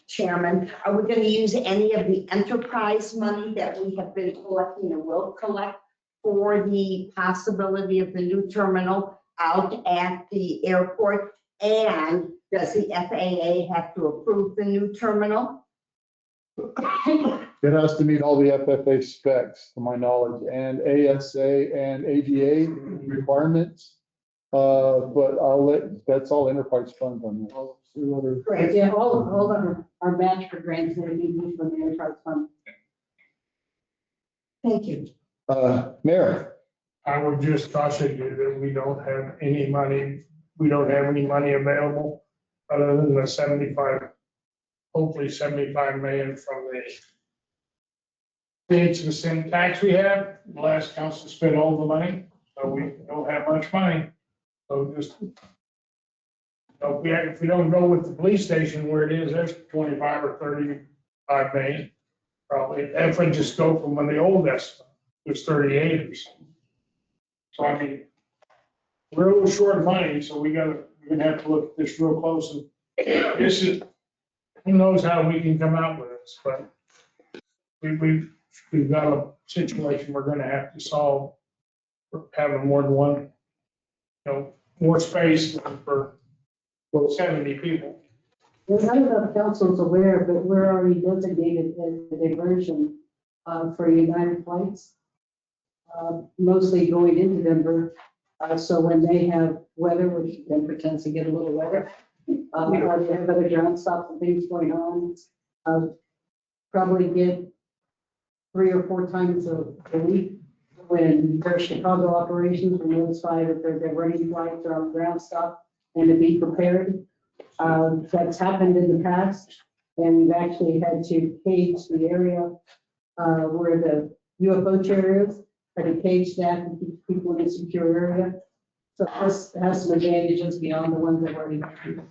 Chairman. Are we going to use any of the enterprise money that we have been collecting and will collect for the possibility of the new terminal out at the airport? And does the FAA have to approve the new terminal? It has to meet all the FFA specs, to my knowledge, and ASA and ADA requirements. But that's all enterprise funds on that. Great, yeah, all of our match for grants that are used from the enterprise fund. Thank you. Mayor? I would just caution you that we don't have any money available other than the 75, hopefully 75 million from the states and sin tax we have. The last council spent all the money, so we don't have much money. So just, if we don't go with the police station where it is, there's 25 or 35 million. Probably, if we just go from when the old estimate was 38 or something. So I mean, we're a little short of money, so we're gonna have to look at this real close, and this is, who knows how we can come out with this, but we've got a situation we're gonna have to solve for having more than one, more space for 70 people. Well, none of the council's aware, but we're already designated as a diversion for United Flights, mostly going into Denver. So when they have weather, which Denver tends to get a little wetter, or they have other ground stops and things going on, probably get 3 or 4 times a week when their Chicago operations were notified that they're running flights or on ground stop, and to be prepared. That's happened in the past, and we've actually had to cage the area where the UFO chair is, or to cage that and keep people in a secure area. So this has some advantages beyond the ones that already mentioned.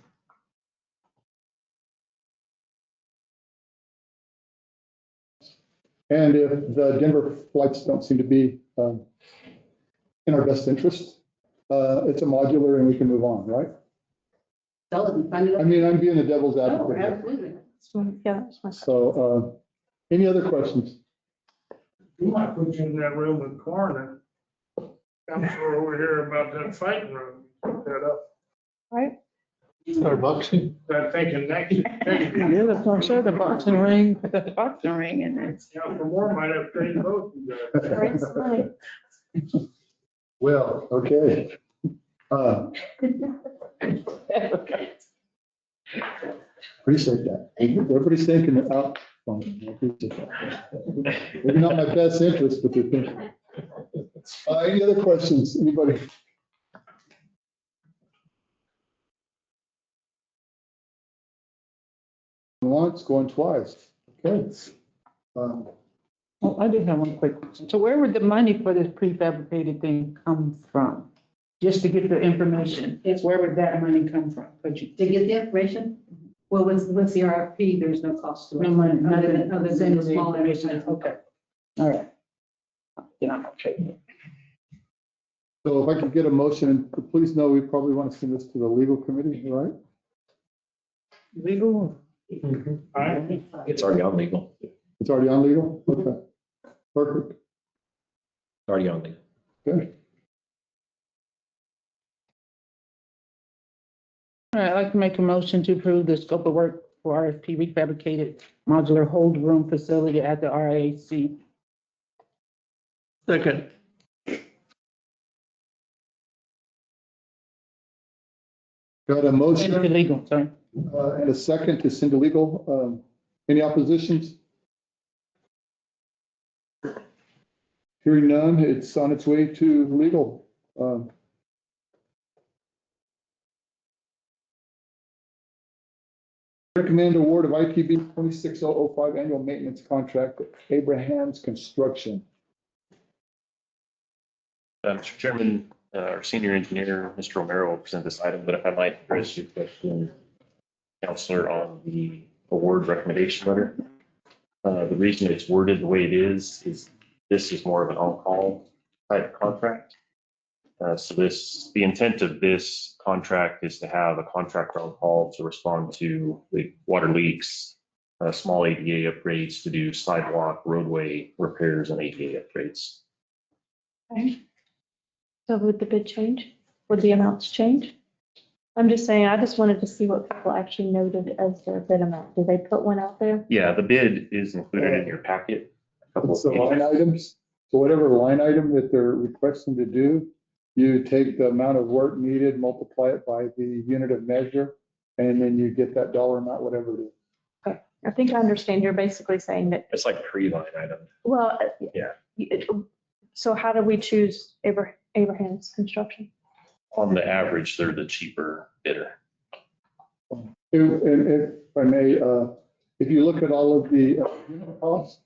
And if the Denver flights don't seem to be in our best interest, it's a modular and we can move on, right? I mean, I'm being the devil's Oh, advocate here. absolutely. Yeah, that's my. So, any other questions? We might put you in that room with coroner. Counselor over here about that fighting room, put that up. Right. Start boxing. I'm thinking next. Yeah, that's what I said, the boxing ring, and it's. For more, might have trained both of you guys. Well, okay. Appreciate that. Everybody's thinking out. Maybe not my best interest, but they're thinking. Any other questions? Anybody? Once, going twice. Okay. Oh, I did have one quick question. So where would the money for this prefabricated thing come from? Just to get the information, where would that money come from? Could you? To get the information, well, with the RFP, there's no cost to it. No money, Other nothing, than the send the small information. information. Okay. All right. Yeah, okay. So if I could get a motion, and please know, we probably want to send this to the legal committee, right? Legal? It's already on legal. It's already on legal? Okay. Perfect. It's already on legal. Good. All right, I'd like to make a motion to approve the scope of work for RFP refabricated modular hold room facility at the RAC. Second. Got a motion Legal, sorry. and a second to send to legal. Any oppositions? Hearing none, it's on its way to legal. Recommend award of ITB 26005 annual maintenance contract, Abraham's Construction. Mr. Chairman, our senior engineer, Mr. Romero, will present this item, but if I might address your question, Counselor, on the award recommendation letter. The reason it's worded the way it is this is more of an on-call type contract. So the intent of this contract is to have a contractor on call to respond to the water leaks, small ADA upgrades, to do sidewalk, roadway repairs and ADA upgrades. Okay. So would the bid change? Would the amounts change? I'm just saying, I just wanted to see what people actually noted as their bid amount. Did they put one out there? Yeah, the bid is included in your packet. So line items, so whatever line item that they're requesting to do, you take the amount of work needed, multiply it by the unit of measure, and then you get that dollar amount, whatever it is. Okay, I think I understand. You're basically saying that, It's like pre-line item. well. Yeah. So how do we choose Abraham's Construction? On the average, they're the cheaper bidder. And if I may, if you look at all of the unit costs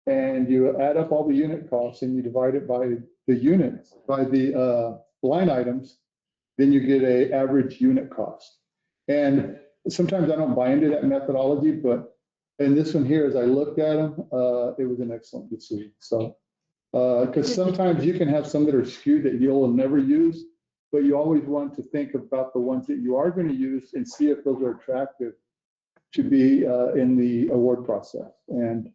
and you add up all the unit costs and you divide it by the units, by the line items, then you get a average unit cost. And sometimes I don't buy into that methodology, but in this one here, as I looked at them, it was an excellent decision. So, because sometimes you can have some that are skewed that you'll never use, but you always want to think about the ones that you are going to use and see if those are attractive to be in the award process. And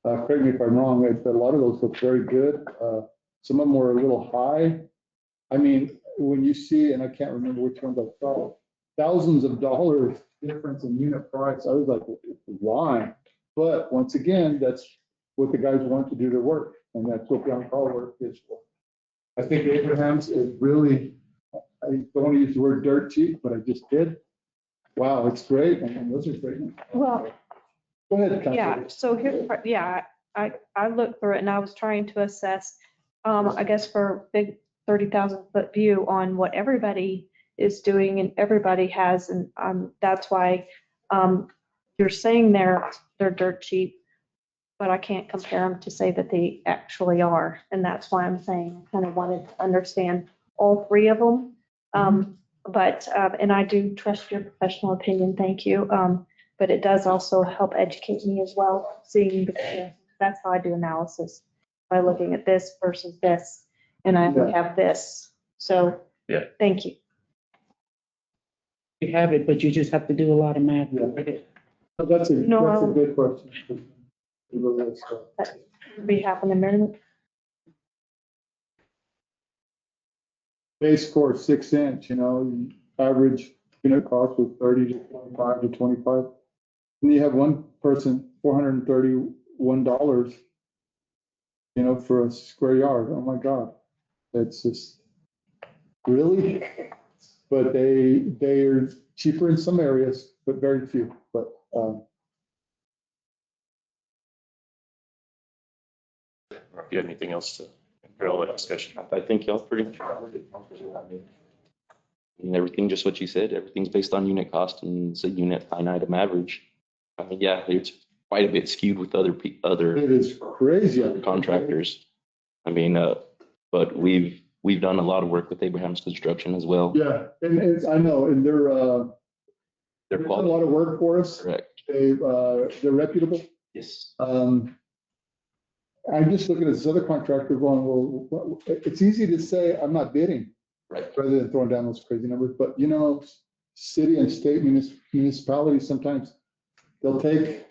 correct me if I'm wrong, a lot of those look very good. Some of them were a little high. I mean, when you see, and I can't remember which ones I saw, thousands of dollars difference in unit price, I was like, why? But once again, that's what the guys want to do their work, and that's what the on-call work is for. I think Abraham's is really, I don't want to use the word dirt cheap, but I just did. Wow, it's great, and those are great. Well, Go ahead, Counselor. yeah, so here's, yeah, I looked through it and I was trying to assess, I guess for big 30,000 foot view on what everybody is doing and everybody has, and that's why you're saying they're dirt cheap, but I can't compare them to say that they actually are. And that's why I'm saying I kind of wanted to understand all three of them. But, and I do trust your professional opinion, thank you. But it does also help educate me as well, seeing the, that's how I do analysis, by looking at this versus this, and I have this. So, yeah, thank you. You have it, but you just have to do a lot of math. Yeah. So that's a good question. We have an amendment. Base course 6-inch, average unit cost was 30 to 25 to 25. And you have one person, $431, for a square yard. Oh my God. That's just really, but they're cheaper in some areas, but very few. But If you have anything else to drill that discussion. I think y'all pretty much covered it. I mean, everything, just what you said, everything's based on unit cost and it's a unit line item average. Yeah, it's quite a bit skewed with other It is crazy. contractors. I mean, but we've done a lot of work with Abraham's Construction as well. Yeah, and I know, and they're done a lot of work for us. Correct. They're reputable. Yes. I'm just looking at this other contractor going, well, it's easy to say, I'm not bidding. Right. Rather than throwing down those crazy numbers, but you know, city and state municipalities, sometimes they'll take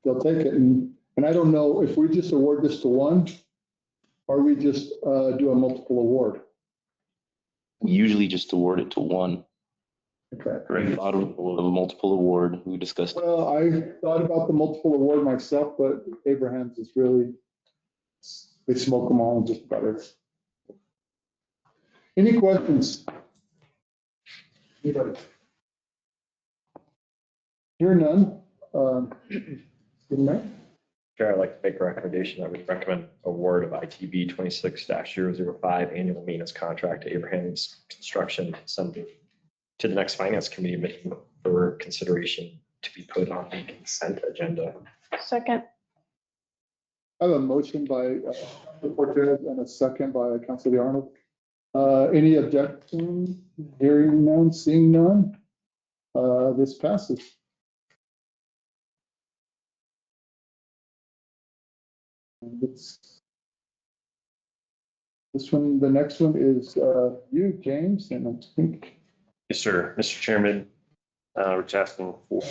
it, and I don't know if we just award this to one, or we just do a multiple award. We usually just award it to one. Okay. We thought of a multiple award. We discussed. Well, I thought about the multiple award myself, but Abraham's is really, they smoke them all and just about it. Any questions? Anybody? Hear none. Good night. Chair, I'd like to make a recommendation that we recommend award of ITB 26-005 annual maintenance contract to Abraham's Construction to the next finance committee meeting for consideration to be put on the consent agenda. Second. I have a motion by Cortez and a second by Councilor Arnold. Any objection? Hearing none, seeing none. This passes. This one, the next one is you, James, and I think. Yes, sir. Mr. Chairman, we're just asking for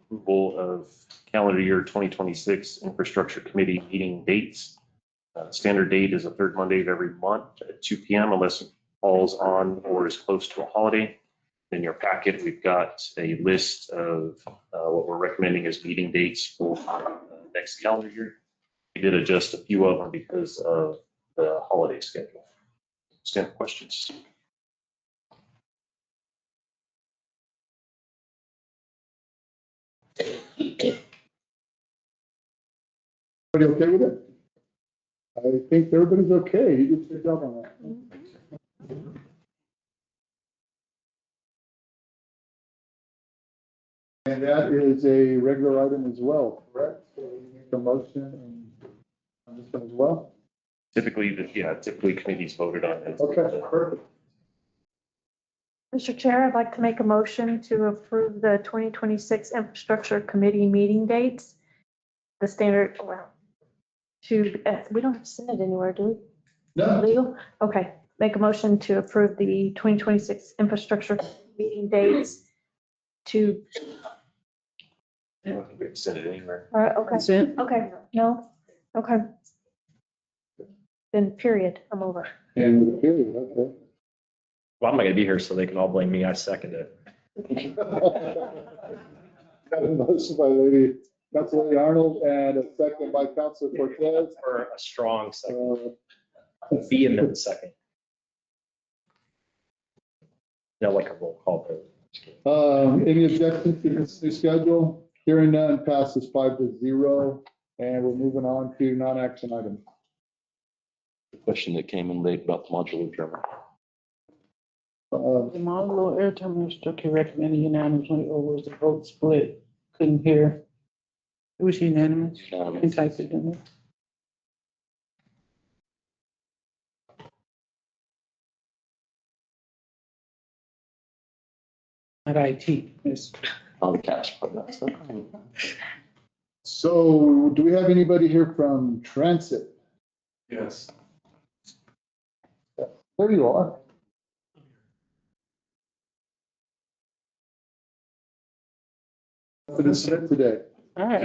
approval of calendar year 2026 Infrastructure Committee meeting dates. Standard date is the third Monday of every month at 2 p.m. unless it falls on or is close to a holiday. In your packet, we've got a list of what we're recommending as meeting dates for next calendar year. We did adjust a few of them because of the holiday schedule. Stand questions? Everybody okay with it? I think everybody's okay. You did a good job on that. And that is a regular item as well, correct? So we make a motion on this one as well? Typically committees voted on it. Okay, perfect. Mr. Chair, I'd like to make a motion to approve the 2026 Infrastructure Committee meeting dates. The standard, well, we don't have to send it anywhere, do we? No. Legal? Okay, make a motion to approve the 2026 Infrastructure meeting dates to, I don't think we can send it anywhere. okay, Consent. okay, no, okay. Then period, I'm over. And with a period, okay. Well, I'm not gonna be here, so they can all blame me. I second it. Got a motion by Lady Councilor Arnold and a second by Councilor Cortez. For a strong second, vehement second. No, like a roll call vote. Any objections to this new schedule? Hearing none, passes 5-0, and we're moving on to non-action items. The question that came in late about the modular terminal. The modular air terminal structure recommended unanimously, or was the vote split? Couldn't hear. It was unanimous. Unanimous. And typed it in there. At IT, yes. On the cash, but that's okay. So do we have anybody here from Transit? Yes. There you are. For this event today. All right.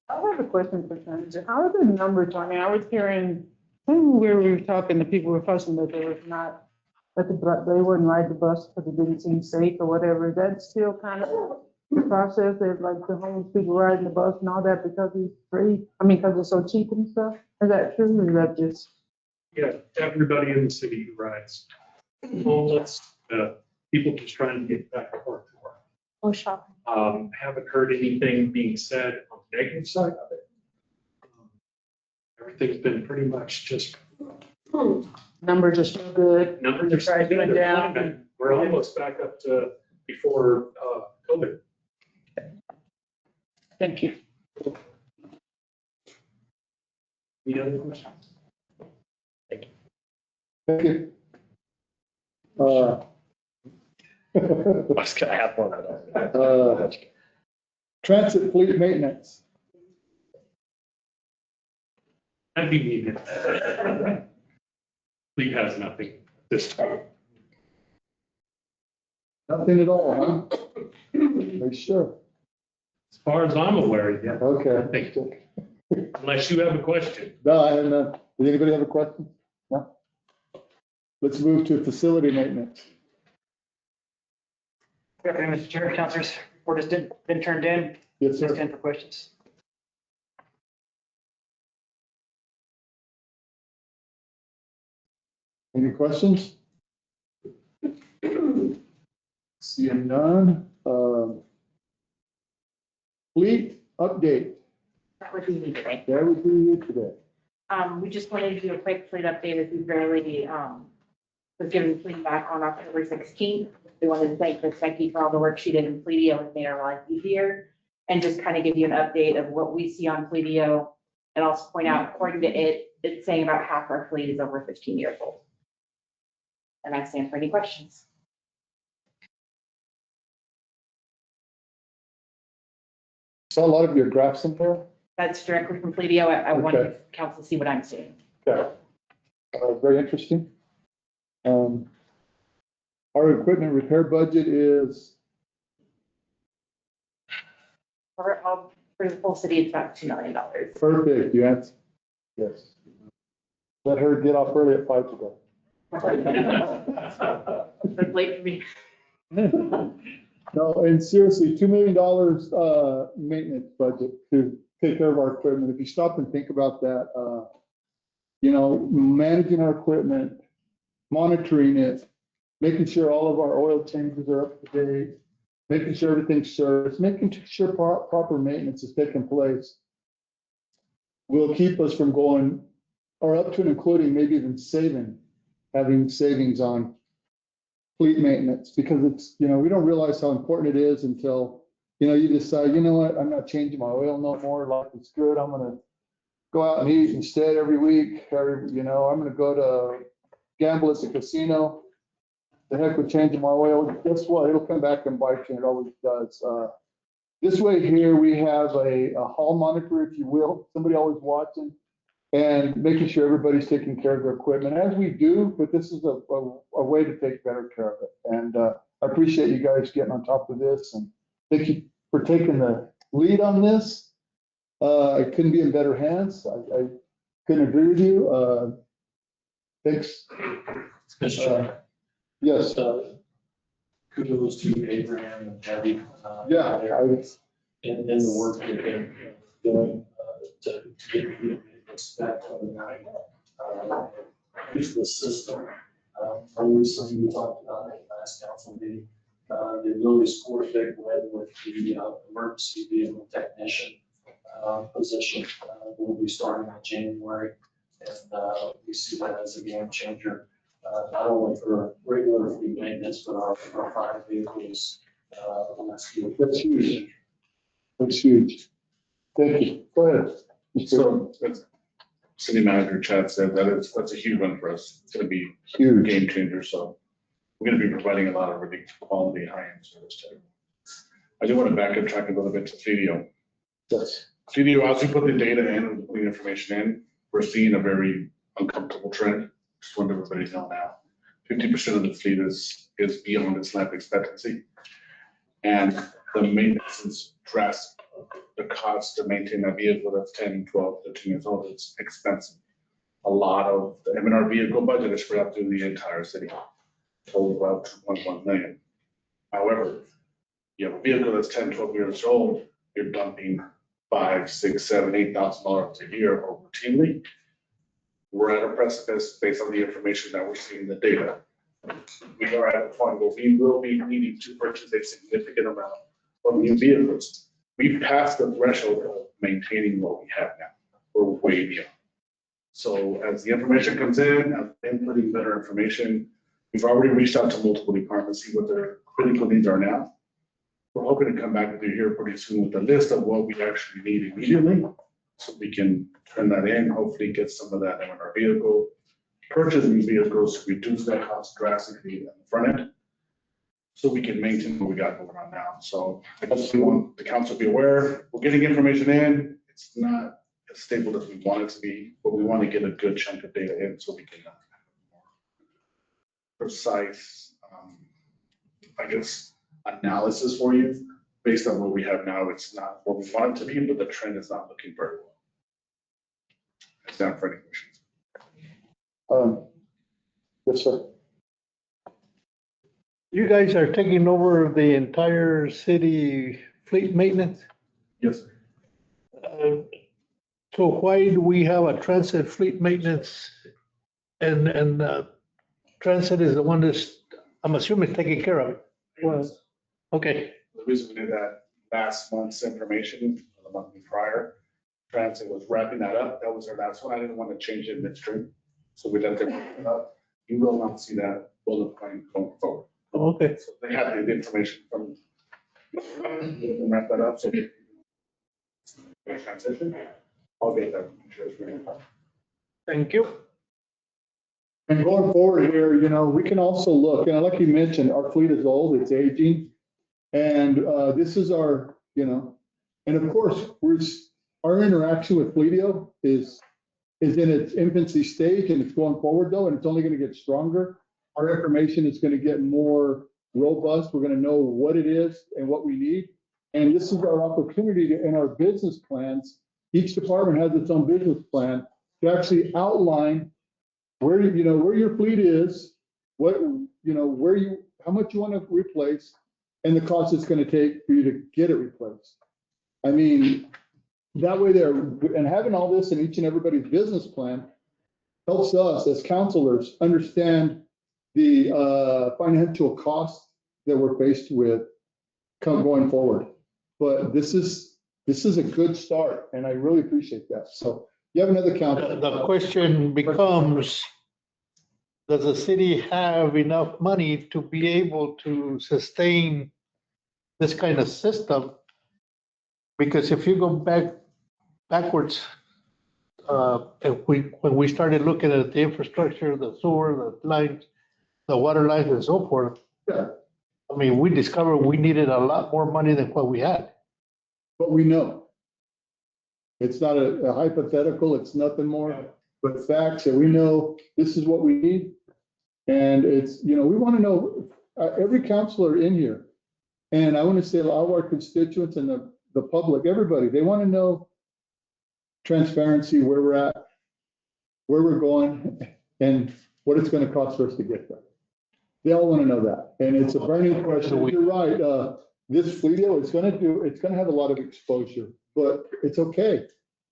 I have a question for Transit. How are the numbers? I mean, I was hearing, where we were talking, the people were fussing that they was not, that they wouldn't ride the bus because it didn't seem safe or whatever. Is that still kind of the process that like the homeless people riding the bus and all that because it's free? I mean, because it's so cheap and stuff? Is that true or is that just? Yeah, everybody in the city who rides. Homeless, people just trying to get back to work. Oh, shopping. Haven't heard anything being said on the negative side of it. Everything's been pretty much just. Numbers are still good. Numbers are still Price good. went They're down. climbing. We're almost back up to before, COVID. Thank you. Any other questions? Thank you. I have one. Transit fleet maintenance. That'd be needed. Fleet has nothing this time. Nothing at all, huh? Are you sure? As far as I'm aware, yeah. Okay. Unless you have a question. No, I have none. Does anybody have a question? No? Let's move to facility maintenance. Good afternoon, Mr. Chair, councilors. Report has been turned in. Yes, sir. Stand for questions. Any questions? Seeing none. Fleet update. That would be me today. That would be you today. We just wanted to do a quick fleet update as we barely, was given fleet back on October 16th. We wanted to thank Ms. Becky for all the work she did in Fleetio and made our life easier. And just kind of give you an update of what we see on Fleetio. And also point out, according to it, it's saying about half our fleet is over 15 years old. And I stand for any questions. Saw a lot of your graphs in there. That's directly from Fleetio. I wanted Okay. council to see what I'm seeing. Okay. Very interesting. Our equipment repair budget is, For the full city, it's about $2 million. perfect, you answered. Yes. Let her get off early at 5 today. That's late for me. No, and seriously, $2 million, maintenance budget to take care of our equipment. If you stop and think about that, managing our equipment, monitoring it, making sure all of our oil changes are up to date, making sure everything's serviced, making sure proper maintenance is taking place will keep us from going, or up to and including maybe even having savings on fleet maintenance, because it's, we don't realize how important it is until, you decide, you know what, I'm not changing my oil no more, life is good, I'm gonna go out and eat instead every week, or, I'm gonna go to gamble at the casino. The heck with changing my oil, guess what, it'll come back and bite you, and it always does. This way here, we have a hall monitor, if you will, somebody always watching, and making sure everybody's taking care of their equipment, as we do, but this is a way to take better care of it. And I appreciate you guys getting on top of this, and thank you for taking the lead on this. I couldn't be in better hands. I couldn't agree with you. Thanks. Yes. Kudos to Abraham and Debbie. Yeah. In the work they've been doing to get this back on the night. Use the system. Recently we talked about it last council meeting. The ability to score big win with the emergency vehicle technician position. We'll be starting in January, and we see that as a game changer. Not only for regular fleet maintenance, but our fire vehicles. That's huge. That's huge. Thank you. Go ahead. So, as City Manager Chad said, that's a huge one for us. It's gonna be huge, a game changer, so we're gonna be providing a lot of really quality, high-end service to everyone. I do want to back up track a little bit to Fleetio. Yes. Fleetio, as we put the data in and put the information in, we're seeing a very uncomfortable trend. Just want everybody to know now. 50% of the fleet is beyond its life expectancy. And the maintenance is drastic. The cost to maintain a vehicle that's 10, 12, 13 years old is expensive. A lot of the M&R vehicle budget is spread out through the entire city. Total about 2.1 million. However, you have a vehicle that's 10, 12 years old, you're dumping $5,000, $6,000, $7,000, $8,000 a year routinely. We're at a precipice based on the information that we're seeing in the data. We are at a point where we will be needing to purchase a significant amount of new vehicles. We've passed the threshold of maintaining what we have now. We're way beyond. So as the information comes in, as inputting better information, we've already reached out to multiple departments, see what their critical needs are now. We're hoping to come back with you here pretty soon with a list of what we actually need immediately. So we can turn that in, hopefully get some of that in our vehicle. Purchase new vehicles, reduce that cost drastically at the front end. So we can maintain what we got going on now. So I just want the council to be aware, we're getting information in. It's not as stable as we want it to be, but we want to get a good chunk of data in so we can have more precise, I guess, analysis for you. Based on what we have now, it's not what we want it to be, but the trend is not looking very well. It's down for any questions. Yes, sir. You guys are taking over the entire city fleet maintenance? Yes. So why do we have a transit fleet maintenance? And transit is the one that's, I'm assuming, taking care of it. Was. Okay. The reason we did that last month's information, the month prior, transit was wrapping that up. That was their last one. I didn't want to change it midstream. So we let them wrap it up. You will not see that bullet point going forward. Okay. So they had the information from, wrap that up. So the transition, I'll get that. Thank you. And going forward here, you know, we can also look, and like you mentioned, our fleet is old, it's aging. And this is our, you know, and of course, our interaction with Fleetio is in its infancy stage, and it's going forward though, and it's only going to get stronger. Our information is going to get more robust. We're going to know what it is and what we need. And this is our opportunity to, in our business plans, each department has its own business plan to actually outline where, you know, where your fleet is, what, you know, how much you want to replace, and the cost it's going to take for you to get it replaced. I mean, that way there, and having all this in each and everybody's business plan helps us as counselors understand the financial costs that we're faced with going forward. But this is a good start, and I really appreciate that. So you have another counselor. The question becomes, does the city have enough money to be able to sustain this kind of system? Because if you go backwards, when we started looking at the infrastructure, the sewer, the lines, the water lines and so forth, yeah. I mean, we discovered we needed a lot more money than what we had. But we know. It's not a hypothetical, it's nothing more but facts that we know this is what we need. And it's, you know, we want to know, every counselor in here, and I want to say a lot of our constituents and the public, everybody, they want to know transparency, where we're at, where we're going, and what it's going to cost for us to get there. They all want to know that. And it's a burning question. You're right. This Fleetio, it's going to have a lot of exposure, but it's okay.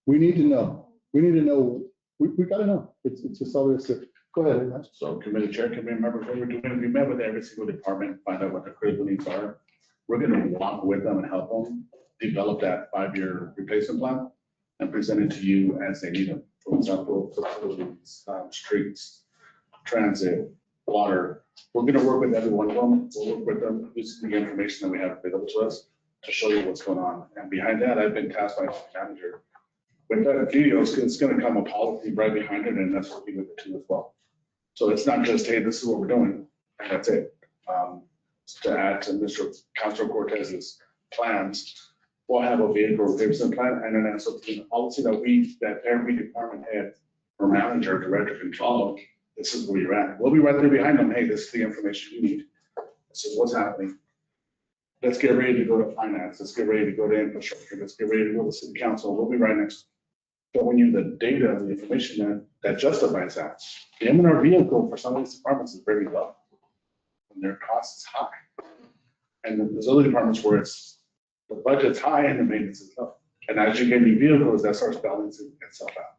We need to know. We need to know. We got to know. It's just all this. Go ahead. So committee chair, committee members, what we're doing, we met with every single department, find out what the critical needs are. We're going to walk with them and help them develop that 5-year replacement plan and present it to you as they need them. For example, facilities, streets, transit, water. We're going to work with every one of them. We'll work with them using the information that we have available to us to show you what's going on. And behind that, I've been tasked by the manager with that video. It's going to come a policy right behind it, and that's what we look to as well. So it's not just, hey, this is what we're doing, and that's it. To add to Mr. Councilor Cortez's plans, we'll have a vehicle replacement plan and an SOP policy that every department head or manager, director can follow. This is where you're at. We'll be right there behind them. Hey, this is the information you need. This is what's happening. Let's get ready to go to finance. Let's get ready to go to infrastructure. Let's get ready to go to city council. We'll be right next. Showing you the data and the information that justifies that. The M&R vehicle for some of these departments is very low. And their cost is high. And then there's other departments where the budget's high and the maintenance is low. And as you get new vehicles, that starts balancing itself out.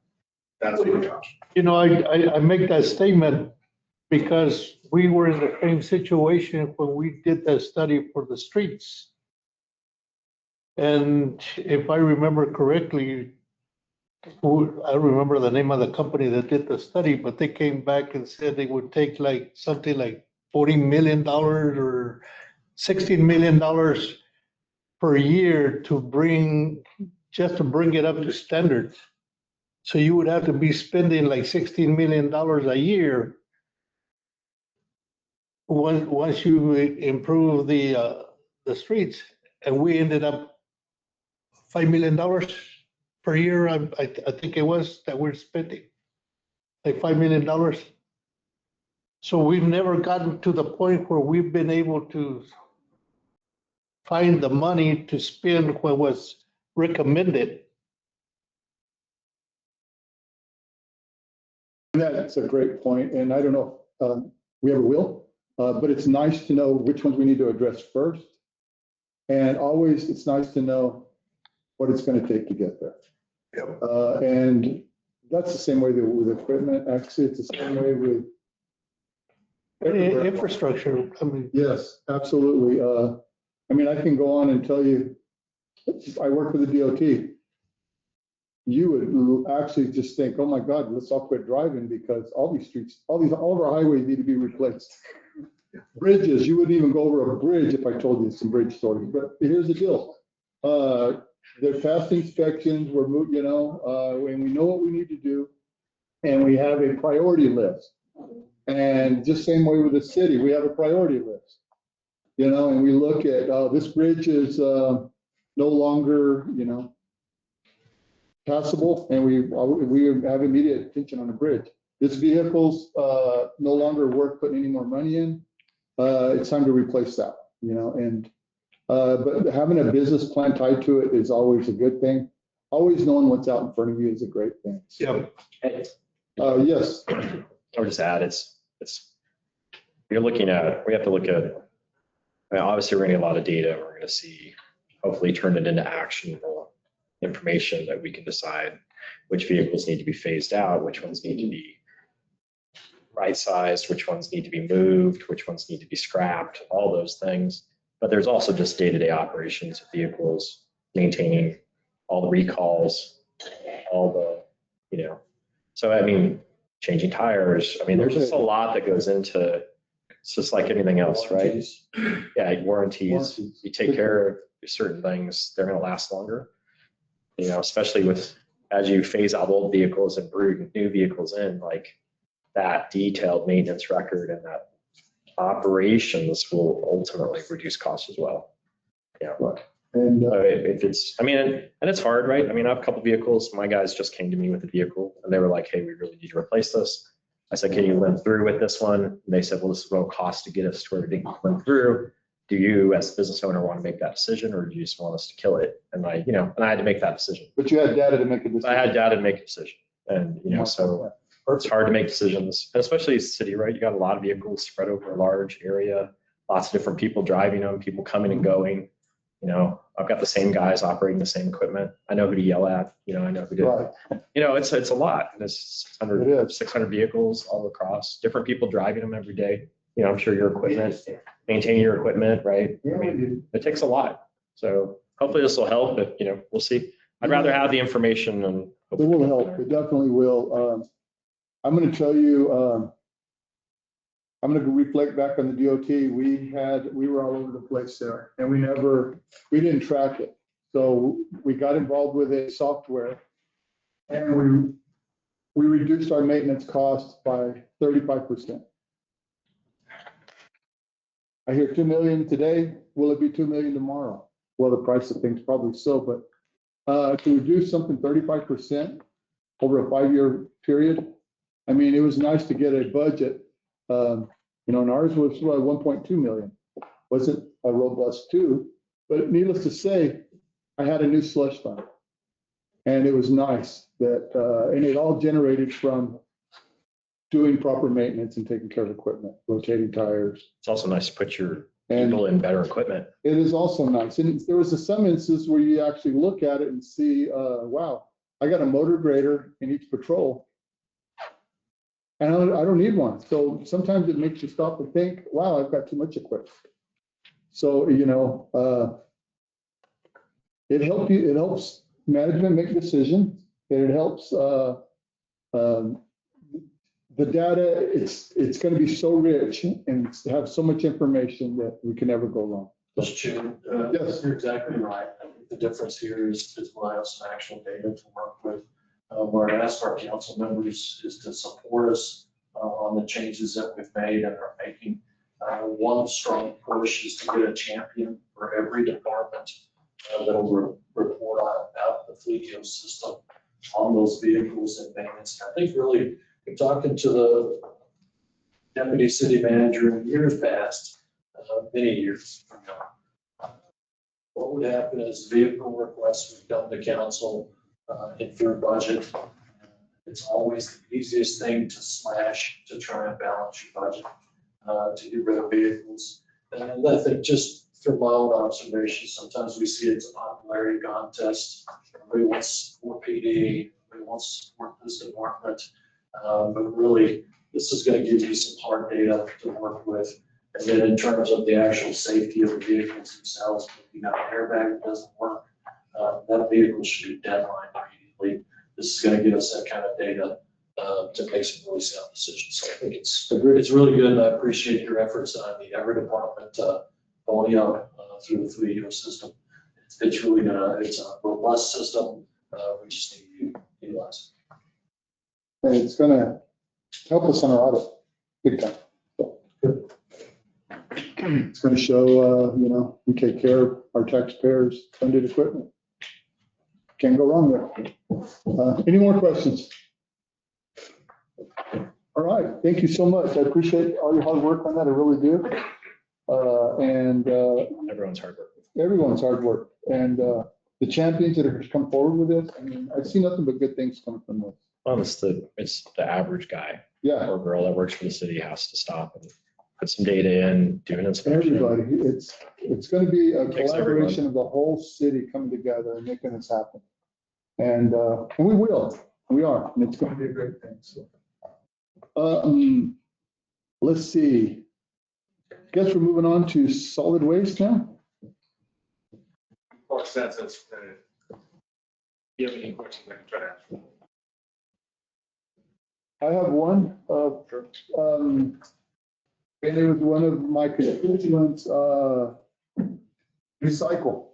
That's what we're talking. You know, I make that statement because we were in the same situation when we did that study for the streets. And if I remember correctly, I remember the name of the company that did the study, but they came back and said they would take something like $40 million or $16 million per year to bring it up to standards. So you would have to be spending like $16 million a year once you improve the streets. And we ended up $5 million per year, I think it was, that we're spending, like $5 million. So we've never gotten to the point where we've been able to find the money to spend what was recommended. That's a great point, and I don't know, we ever will, but it's nice to know which ones we need to address first. And always, it's nice to know what it's gonna take to get there. And that's the same way with equipment. Actually, it's the same way with infrastructure. I mean, yes, absolutely. I mean, I can go on and tell you, I work with the DOT. You would actually just think, oh my God, let's all quit driving because all these streets, all of our highways need to be replaced. Bridges, you wouldn't even go over a bridge if I told you some bridge stories. But here's the deal. They're past inspections, we're, you know, and we know what we need to do. And we have a priority list. And just same way with the city, we have a priority list. You know, and we look at, this bridge is no longer, you know, passable, and we have immediate attention on the bridge. This vehicle's no longer worth putting any more money in. It's time to replace that, you know, and but having a business plan tied to it is always a good thing. Always knowing what's out in front of you is a great thing. So, yes. I would just add, it's we have to look at, I mean, obviously we're gonna get a lot of data. We're gonna see, hopefully turn it into actionable information that we can decide which vehicles need to be phased out, which ones need to be right-sized, which ones need to be moved, which ones need to be scrapped, all those things. But there's also just day-to-day operations of vehicles, maintaining all the recalls, all the, you know, so I mean, changing tires. I mean, there's just a lot that goes into, it's just like anything else, right? Yeah, warranties. You take care of certain things, they're gonna last longer. You know, especially with, as you phase out old vehicles and breed new vehicles in, like that detailed maintenance record and that operations will ultimately reduce costs as well. Yeah. And if it's, I mean, and it's hard, right? I mean, I have a couple vehicles. My guys just came to me with a vehicle and they were like, hey, we really need to replace this. I said, can you limp through with this one? And they said, well, this is what it'll cost to get us to where we can limp through. Do you, as a business owner, want to make that decision, or do you just want us to kill it? And I, you know, and I had to make that decision. But you had data to make a decision. I had data to make a decision. And, you know, so it's hard to make decisions, and especially as a city, right? You got a lot of vehicles spread over a large area, lots of different people driving them, people coming and going. You know, I've got the same guys operating the same equipment. I know who to yell at, you know, I know who to, Right. you know, it's a lot. There's 600 vehicles all across, different people driving them every day. You know, I'm sure your equipment, maintaining your equipment, right? I mean, it takes a lot. So hopefully this will help, but, you know, we'll see. I'd rather have the information and. It will help. It definitely will. I'm going to tell you, I'm going to reflect back on the DOT. We were all over the place there, and we didn't track it. So we got involved with a software, and we reduced our maintenance costs by 35%. I hear 2 million today. Will it be 2 million tomorrow? Well, the price of things probably so, but to reduce something 35% over a 5-year period, I mean, it was nice to get a budget. You know, and ours was 1.2 million. Wasn't a robust 2, but needless to say, I had a new slush fund, and it was nice that, and it all generated from doing proper maintenance and taking care of equipment, rotating tires. It's also nice to put your people in better equipment. It is also nice. And there was some instances where you actually look at it and see, wow, I got a motor grader in each patrol, and I don't need one. So sometimes it makes you stop and think, wow, I've got too much equipment. So, you know, it helps management make decisions. And it helps the the data, it's gonna be so rich and have so much information that we can never go wrong. Mr. Chairman, Yes. you're exactly right. I think the difference here is we'll have some actual data to work with. Where I ask our council members is to support us on the changes that we've made and are making. One strong push is to get a champion for every department that will report out the fleet ecosystem on those vehicles and maintenance. I think really, we're talking to the deputy city manager in years past, many years from now. What would happen is vehicle requests would come to council in through budget. It's always the easiest thing to slash to try and balance your budget, to get rid of vehicles. And I think just through my own observation, sometimes we see it's a popularity contest. Everybody wants more PD, everybody wants more this department. But really, this is going to give you some hard data to work with. And then in terms of the actual safety of the vehicles themselves, if you got an airbag that doesn't work, that vehicle should be deadlined immediately. This is going to give us that kind of data to make some really sound decisions. So I think it's really good, and I appreciate your efforts on the every department going out through the ecosystem. It's really it's a robust system. We just need to utilize it. And it's gonna help us on our audit, big time. So, it's gonna show, we take care of our taxpayers' funded equipment. Can't go wrong there. Any more questions? All right, thank you so much. I appreciate all your hard work on that, I really do. Everyone's hard work. Everyone's hard work. And the champions that have come forward with this, I mean, I see nothing but good things coming from this. Well, it's the average guy. Yeah. Or girl that works for the city has to stop and put some data in, do an inspection. Everybody, it's gonna be a Takes collaboration of the whole city coming together and making this happen. And we will, we are, and it's gonna be a great thing, so. Let's see. Guess we're moving on to solid waste now. Or sense that's, you have any questions I can try to answer? I have one, and it was one of my constituents, recycle.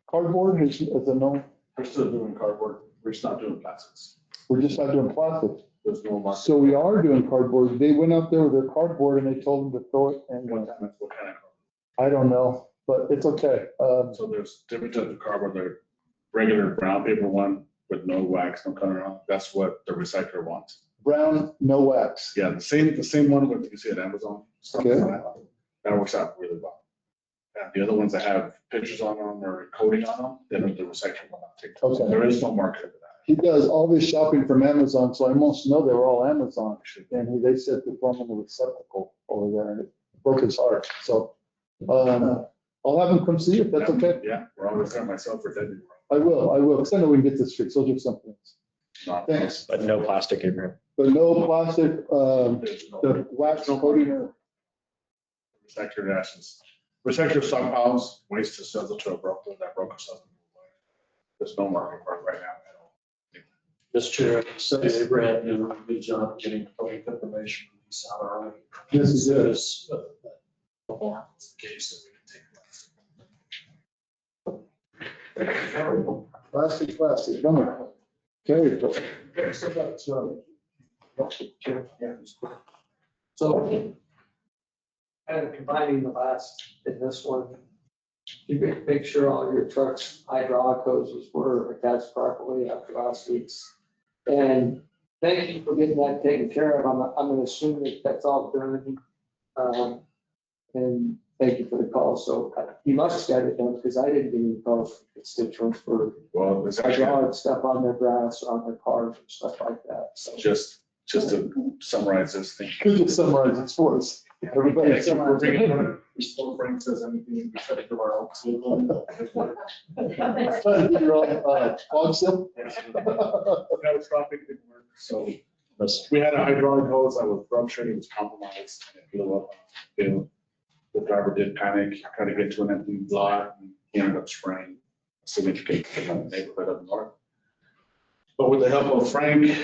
Cardboard is a no, We're still doing cardboard. We're just not doing plastics. we're just not doing plastic. There's no market. So we are doing cardboard. They went out there with their cardboard and they told them to throw it and What kind of cardboard? I don't know, but it's okay. So there's different types of cardboard. There regular brown paper one with no wax, no color on. That's what the recycler wants. Brown, no wax. Yeah, the same one what you see at Amazon. Stuff like Okay. that. That works out really well. And the other ones that have pictures on them or coating on them, then the recycler will not take. Okay. There is no market for that. He does all this shopping from Amazon, so I must know they were all Amazon. And they said to throw them in the receptacle over there and it broke his heart. So, I'll have him come see if that's okay. Yeah, we're always there myself for February. I will, because I know we can get this fixed. Those are something. Thanks. But no plastic in here. But no plastic, the wax coating or. Recycler ashes. Recycler stockpiles, waste to sell to a broker, that broker sells them. There's no market for it right now at all. Mr. Chair, say Abraham did a good job getting public information from these out early. Yes, he did. This is the case that we can take. Plastic, number. Okay. So, and combining the last in this one, you make sure all your trucks' hydraulic hoses were attached properly after last week's. And thank you for getting that taken care of. I'm gonna assume that that's all done. And thank you for the call. So you must have got it done because I didn't get any calls from constituents for hydraulic stuff on their grass, on their cars and stuff like that. So Just to summarize this thing. Could you summarize this for us? Everybody. Before Frank says anything, we try to do our own. That was topic didn't work. So we had a hydraulic hose that was ruptured, it was compromised, and it blew up. The driver did panic, tried to get to an empty lot, and he ended up spraying a significant neighborhood up north. But with the help of Frank,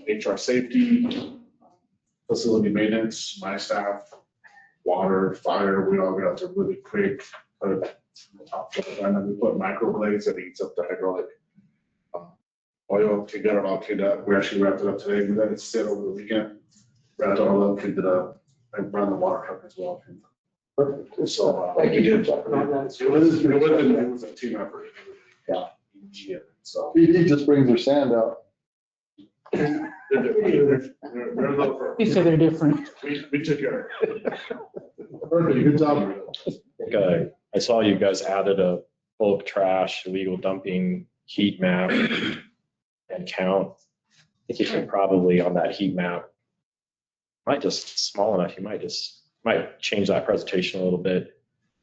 HR safety, facility maintenance, my staff, water, fire, we all got to really quick. And then we put microblades that eats up the hydraulic oil to get it all cleaned up. We actually wrapped it up today. We let it sit over the weekend. Wrapped it all up, cleaned it up, and run the water truck as well. Perfect. So, Thank you. it was a team effort. Yeah. Yeah, so. PD just brings their sand out. They're low. You said they're different. We took care of it. Perfect, good job. I saw you guys added a bulk trash, illegal dumping heat map and count. I think you can probably on that heat map, might just small enough, you might change that presentation a little bit.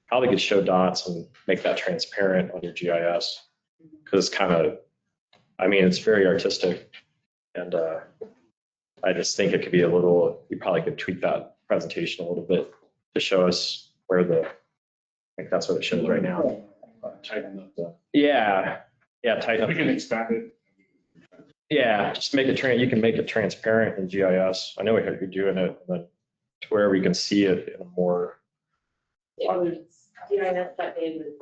Probably could show dots and make that transparent on your GIS. Because it's kind of, I mean, it's very artistic. And I just think it could be a little, you probably could tweak that presentation a little bit to show us where I think that's what it shows right now. Tighten up the. Yeah, tighten up. We can expand it. Yeah, just make it, you can make it transparent in GIS. I know you're doing it, but to where we can see it in a more. It was GIS that day with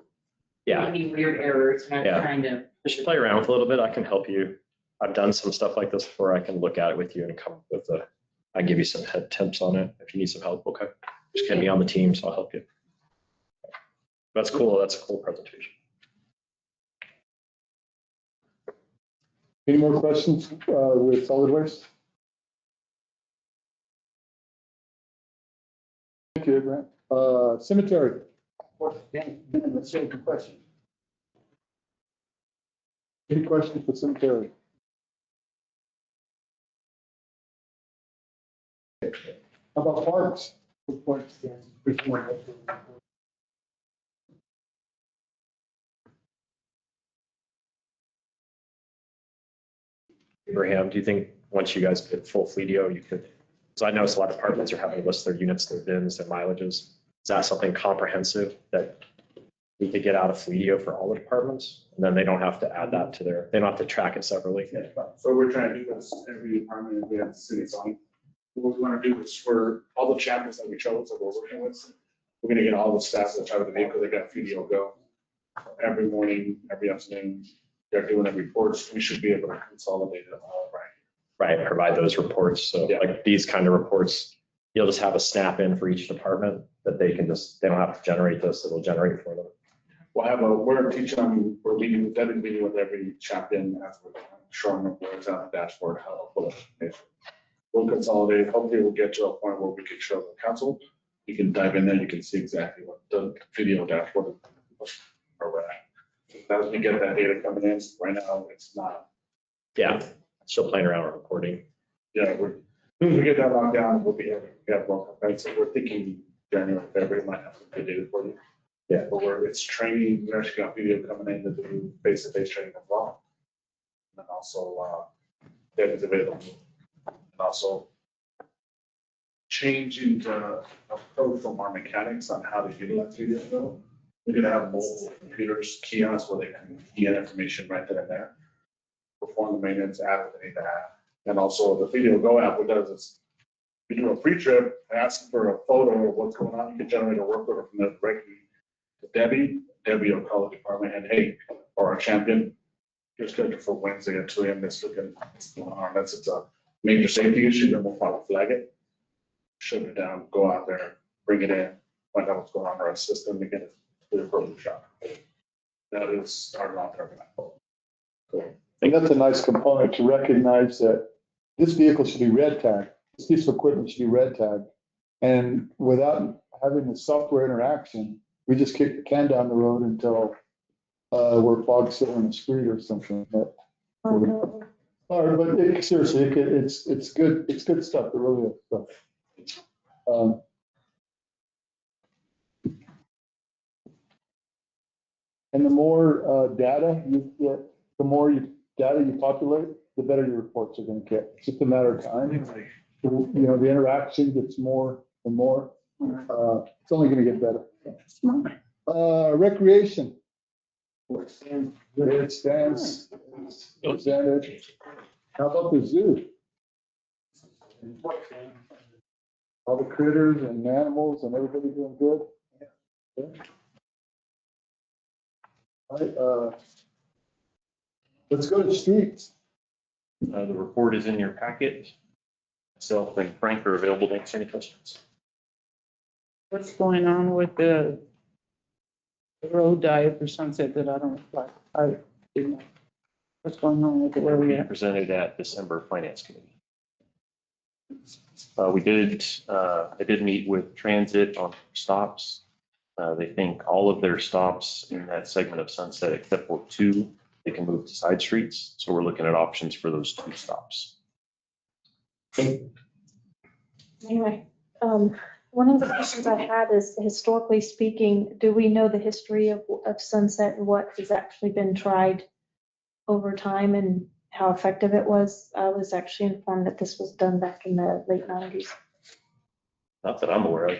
Yeah. any weird errors, and I'm trying to. Just play around with a little bit. I can help you. I've done some stuff like this before. I can look at it with you and come up with I give you some head tips on it if you need some help. Okay. Just get me on the team, so I'll help you. That's cool. That's a cool presentation. Any more questions with solid waste? Thank you, Grant. Cemetery. Let's take the question. Any questions for cemetery? How about parks? Abraham, do you think once you guys get full Fleetio, you could, because I noticed a lot of departments are having to list their units, their bins, their mileages. Is that something comprehensive that we could get out of Fleetio for all the departments? And then they don't have to add that to they don't have to track it separately. So we're trying to do this every department we have the city on. What we want to do is for all the chapters that we chose that we're working with, we're gonna get all the staff that drive the vehicle, they got Fleetio Go. Every morning, every afternoon, they're doing the reports. We should be able to consolidate it all Right, provide those reports. So like these kind of reports, you'll just have a snap in for each department that they don't have to generate this, it'll generate for them. We're teaching them, we're meeting with every champion as we're showing them where it's on the dashboard, how to pull up information. We'll consolidate, hopefully we'll get to a point where we can show the council. You can dive in there, you can see exactly what the video dashboard is. As we get that data coming in, right now, it's not. Yeah, still playing around with reporting. Yeah, as soon as we get that locked down, we'll be able to have more complaints. So we're thinking January, February might have some good data for you. Yeah. But it's training, we actually got video coming in to do face-to-face training as well. And also, that is available. And also changing the approach from our mechanics on how to utilize video. We're gonna have mobile computers, kiosks where they can key in information right then and there. Perform the maintenance, add what they need to add. And also the Fleetio Go app, what does is, if you do a pre-trip, ask for a photo of what's going on, you can generate a work order from that directly to Debbie will call the department and hey, or our champion, you're scheduled for Wednesday at 2 a.m. This looking going on. It's a major safety issue, then we'll probably flag it, shut it down, go out there, bring it in, find out what's going on in our system, and get it to the appropriate shop. That is our long-term goal. I think that's a nice component to recognize that this vehicle should be red tagged. This piece of equipment should be red tagged. And without having the software interaction, we just kick the can down the road until we're fog sitting on the street or something. But seriously, it's good stuff. It really is stuff. And the more data you get, the more data you populate, the better your reports are going to get. It's just a matter of time. You know, the interaction gets more and more. It's only going to get better. Recreation. It stands presented. How about the zoo? All the critters and animals and everybody doing good? Yeah. All right, let's go to streets. The report is in your packet. Myself and Frank are available to answer any questions. What's going on with the road diet for Sunset that I don't like? I didn't know. What's going on with the Will be road? presented at December Finance Committee. I did meet with Transit on stops. They think all of their stops in that segment of Sunset, except for 2, they can move to side streets. So we're looking at options for those 2 stops. Anyway, one of the questions I had is, historically speaking, do we know the history of Sunset and what has actually been tried over time and how effective it was? I was actually informed that this was done back in the late 90s. Not that I'm aware of.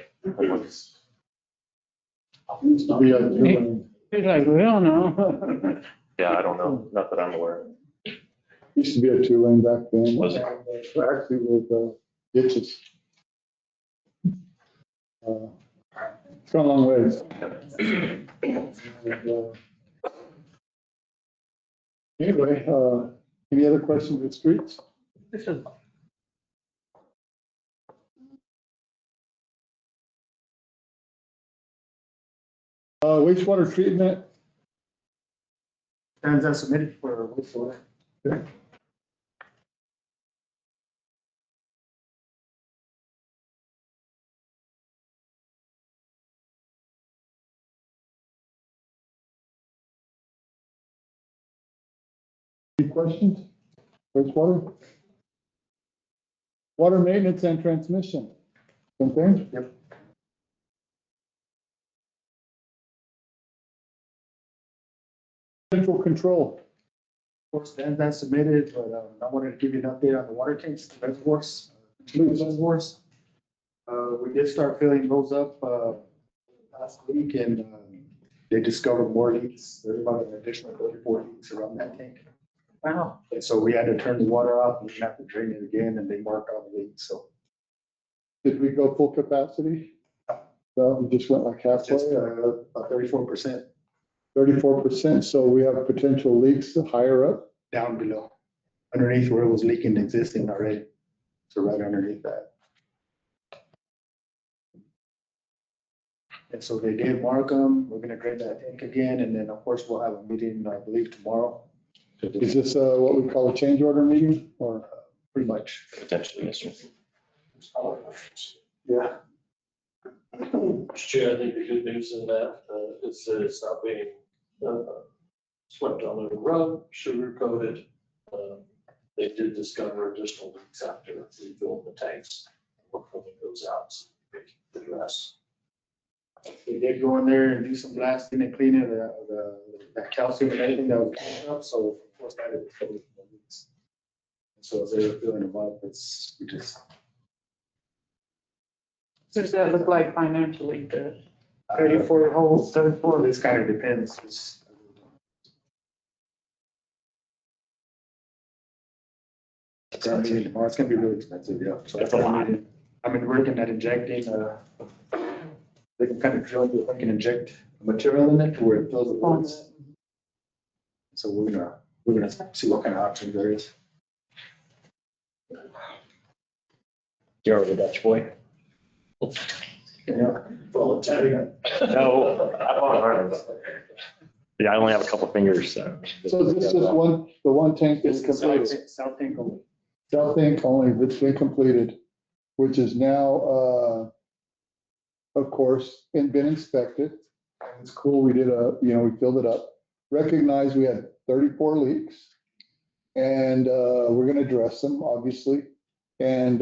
Used to be a two-lane, He's like, we don't know. Yeah, I don't know. Not that I'm aware of. used to be a 2-lane back then. Was it? Actually with ditches. It's gone a long ways. Anyway, any other questions with streets? This is Wastewater treatment, Plans are submitted for wastewater. any questions? Wastewater? Water maintenance and transmission, same thing? Yep. Central control, Of course, that's submitted, but I wanted to give you an update on the water tanks, the reservoirs. Reservoirs. We did start filling those up last week, and they discovered more leaks. There's about an additional 34 leaks around that tank. wow. And so we had to turn the water off, and we have to drain it again, and they marked all the leaks, so. did we go full capacity? So we just went like halfway, Just about 34% 34%, so we have potential leaks higher up. down below, underneath where it was leaking existing already. So right underneath that. And so they did mark them. We're gonna drain that tank again, and then, of course, we'll have a meeting, I believe, tomorrow. Is this what we call a change order meeting or? Pretty much. Potentially, yes, sir. Yeah. Chair, I think the good news in that is that it's not being swept under the rug, sugar coated. They did discover additional leaks after refilling the tanks. We're pulling those out, so they can address. We did go in there and do some blasting and cleaning of that calcium and everything that was coming up, so of course that is. So as they were filling them up, we just. What does that look like financially, the 34 holes, 34? This kind of depends. It's gonna be really expensive, yeah. So that's a lot. I mean, we're looking at injecting, they can kind of drill, they can inject material in it to where it fills the holes. So we're gonna see what kind of options there is. You're the Dutch boy. Yeah. Full Italian. No, yeah, I only have a couple fingers, so. So is this just the one tank is completed? South tank only. South tank only, that's been completed, which is now, of course, been inspected. It's cool, we did we filled it up. Recognized we had 34 leaks. And we're gonna address them, obviously. And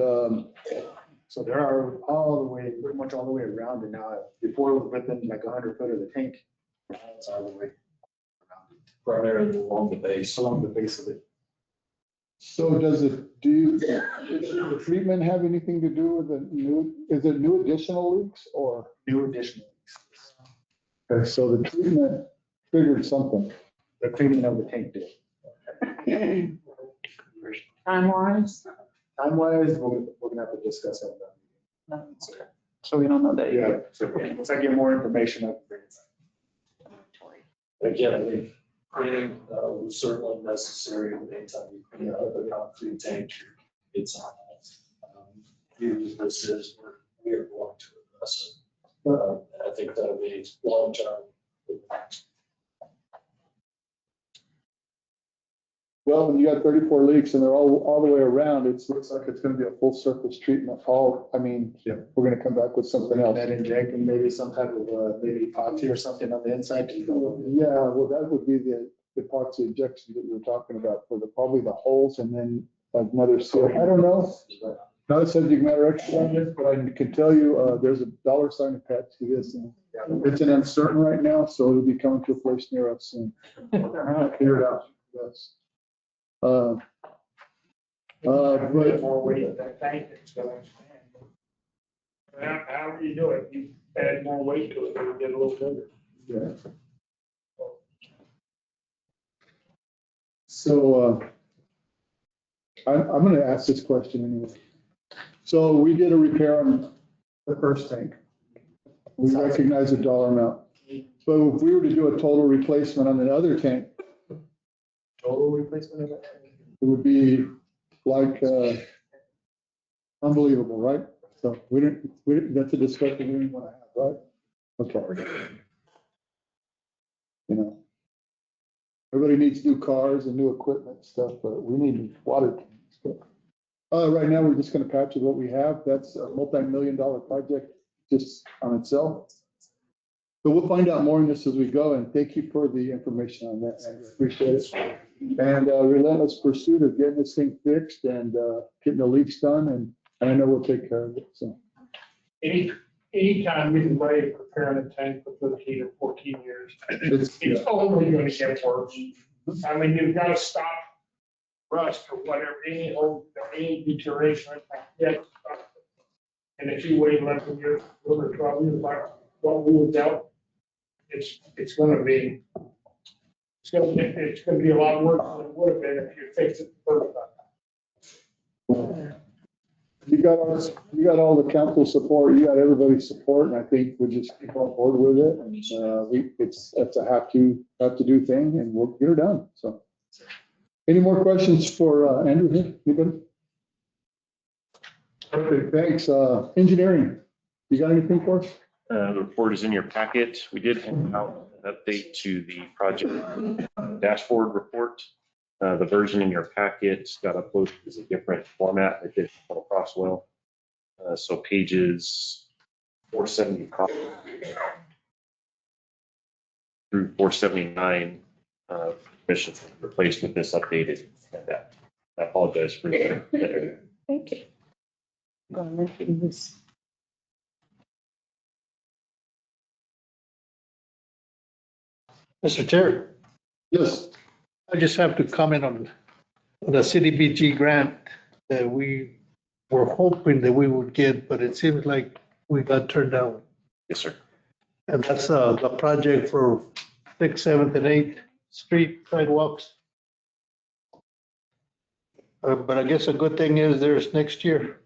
So there are all the way, pretty much all the way around it now. Before it was within like 100 foot of the tank. Now it's all the way around it. Primarily along the base. Along the base of it. so does the treatment have anything to do with is it new additional leaks or? New additional leaks. Okay, so the treatment triggered something. The cleaning of the tank did. Time-wise? Time wise, we're gonna have to discuss that. So we don't know that Yeah, yet. so once I get more information, I can bring it back. Again, I think cleaning was certainly necessary anytime you clean up a concrete tank, it's on. This is, we are going to address it. I think that'll be long term. Well, when you got 34 leaks and they're all the way around, it looks like it's gonna be a full surface treatment. I mean, we're gonna come back with something else. That injecting maybe some type of, maybe epoxy or something on the inside. Yeah, well, that would be the epoxy injection that you were talking about for probably the holes and then another seal. I don't know. Not a subject matter expert on this, but I can tell you, there's a dollar sign attached to this. And it's an uncertain right now, so it'll be coming to a place near us soon. Figure it out. Yes. But But more weight in that tank, it's gonna expand. However you do it, you add more weight to it, it'll get a little bigger. yeah. So, I'm gonna ask this question anyway. So we did a repair on the first tank. We recognize the dollar amount. But if we were to do a total replacement on the other tank, Total replacement of that? it would be like, unbelievable, right? So that's a discussion we didn't want to have, right? Okay. You know, everybody needs new cars and new equipment stuff, but we need water tanks. Right now, we're just gonna patch with what we have. That's a multi-million-dollar project just on itself. But we'll find out more on this as we go, and thank you for the information on that. I appreciate it. And relentless pursuit of getting this thing fixed and getting the leaks done, and I know we'll take care of it, so. Anytime we delay preparing a tank for 13 or 14 years, It's it's only gonna get worse. I mean, you've gotta stop rust or whatever, any deterioration. Yeah. And if you wait 11 years, 12 years, like what we would doubt, it's gonna be a lot worse than it would have been if you fixed it the first time. You got all the council support, you got everybody's support, and I think we'll just keep on board with it. It's a have to do thing, and we'll get it done, so. Any more questions for Andrew here? Anybody? Okay, thanks. Engineering, you got anything for us? The report is in your packet. We did hand out an update to the project dashboard report. The version in your packet got uploaded as a different format. It didn't come across well. So pages 475 through 479, permission replaced with this updated. I apologize for that. Thank you. I'm gonna mention this. Mr. Chair, Yes. I just have to comment on the CDBG grant that we were hoping that we would get, but it seems like we got turned down. Yes, sir. And that's the project for 6th, 7th, and 8th Street sidewalks. But I guess a good thing is there's next year.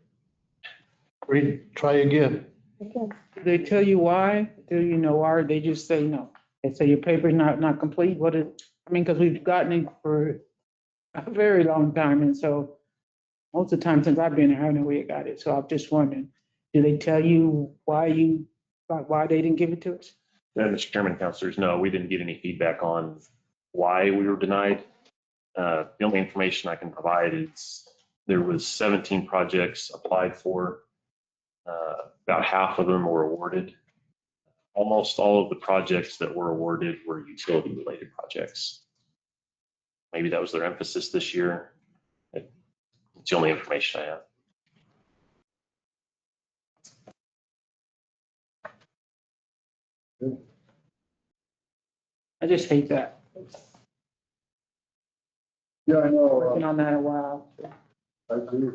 Try again. Do they tell you why? Do you know why? Or they just say no? They say your paper's not complete? What is, I mean, because we've gotten it for a very long time, and so most of the time since I've been here, I know we got it. So I'm just wondering, do they tell you why they didn't give it to us? Mr. Chairman, councilors, no, we didn't get any feedback on why we were denied. The only information I can provide is there was 17 projects applied for. About half of them were awarded. Almost all of the projects that were awarded were utility-related projects. Maybe that was their emphasis this year. It's the only information I have. I just hate that. Yeah, I know. Working on that a while. I agree.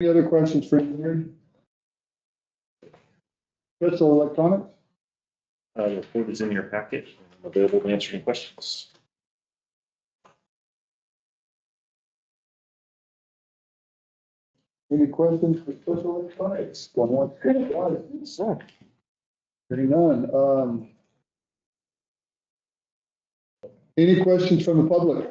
Any other questions for engineering? Crystal Electronics? The report is in your packet. I'm available to answer any questions. Any questions for special electronics? Going once, going twice. Hearing none. Any questions from the public?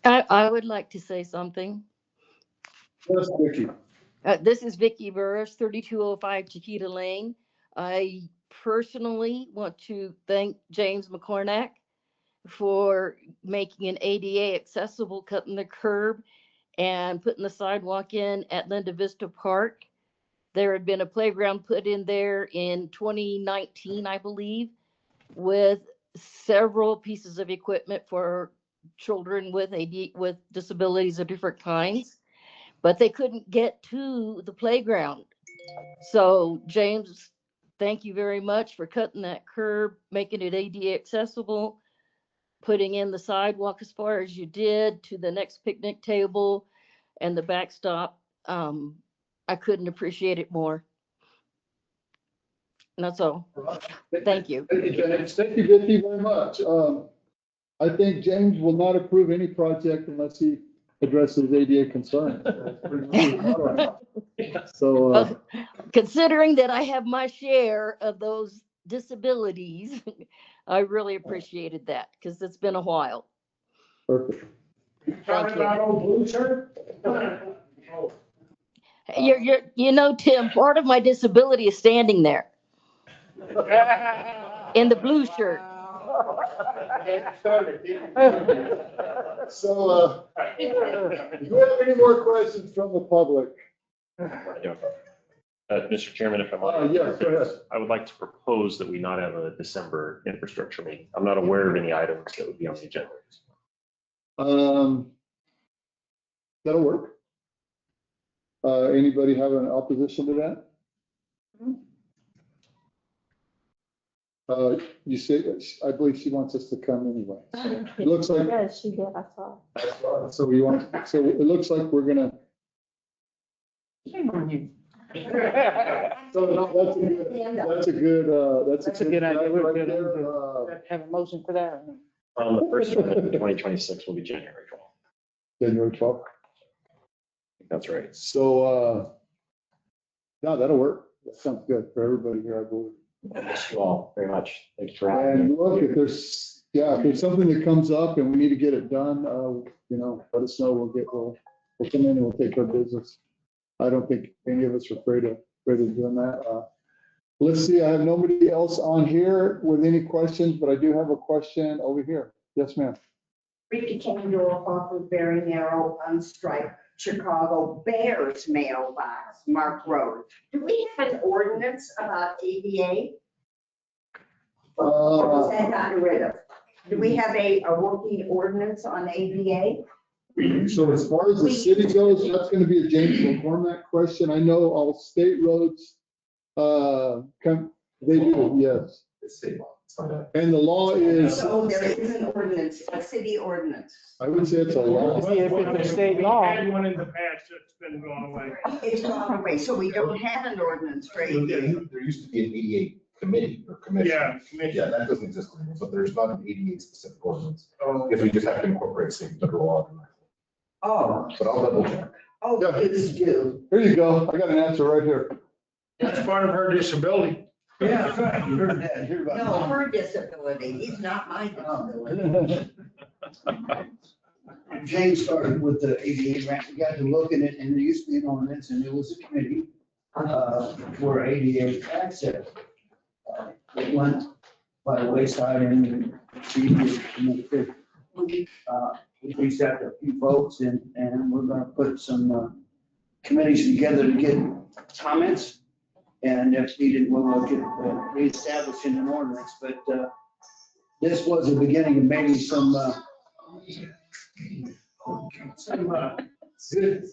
I would like to say something. Yes, Vicki. This is Vicky Burris, 3205 Chiquita Lane. I personally want to thank James McCornack for making an ADA accessible, cutting the curb and putting the sidewalk in at Linda Vista Park. There had been a playground put in there in 2019, I believe, with several pieces of equipment for children with with disabilities of different kinds, but they couldn't get to the playground. So James, thank you very much for cutting that curb, making it ADA accessible, putting in the sidewalk as far as you did to the next picnic table and the backstop. I couldn't appreciate it more. And that's all. Thank you. Thank you, James. Thank you, Vicki, very much. I think James will not approve any project unless he addresses ADA concerns. So, considering that I have my share of those disabilities, I really appreciated that because it's been a while. Perfect. Thank you. Old blue shirt? Tim, part of my disability is standing there in the blue shirt. So, do you have any more questions from the public? Mr. Chairman, if I might. Yes, go ahead. I would like to propose that we not have a December infrastructure meeting. I'm not aware of any items that would be on the agenda. That'll work. Anybody have an opposition to that? You say, I believe she wants us to come anyway. It looks like. Yes, she did, I saw. So it looks like we're gonna. Shame on you. So no, that's a good idea. We're Right good. there. Have a motion for that. The first one in 2026 will be January 12th. January 12th. That's right. So, no, that'll work. That sounds good for everybody here, I believe. Thank you all very much. Thanks for having me. And look, if there's something that comes up and we need to get it done, let us know. We'll come in and we'll take our business. I don't think any of us are afraid of doing that. Let's see, I have nobody else on here with any questions, but I do have a question over here. Yes, ma'am. Rita Kendall off of Very Narrow Unstriped Chicago Bears mailbox, Mark Road. Do we have an ordinance about ADA? Or was that gotten rid of? Do we have a working ordinance on ADA? So as far as the city goes, that's gonna be a James McCormack question. I know all state roads, they do, yes. And the law is. So there is an ordinance, a city ordinance. I would say it's a law. See if it's a state law. We had one in the past that's been gone away. It's gone away, so we don't have an ordinance for ADA. There used to be an ADA committee or commission. Yeah, commission. Yeah, that doesn't exist anymore, but there's not an ADA specific ordinance. If we just have to incorporate state federal law. Oh. But I'll double check. Oh, please do. Here you go. I got an answer right here. That's part of her disability. Yeah, you heard that. Heard about No, that. her disability, he's not my disability. James started with the ADA grant, we got to look at it, and there used to be an ordinance, and there was a committee for ADA access. It went by the wayside and we reached out to a few folks, and we're gonna put some committees together to get comments. And if needed, we'll look at reestablishing an ordinance, but this was the beginning of maybe some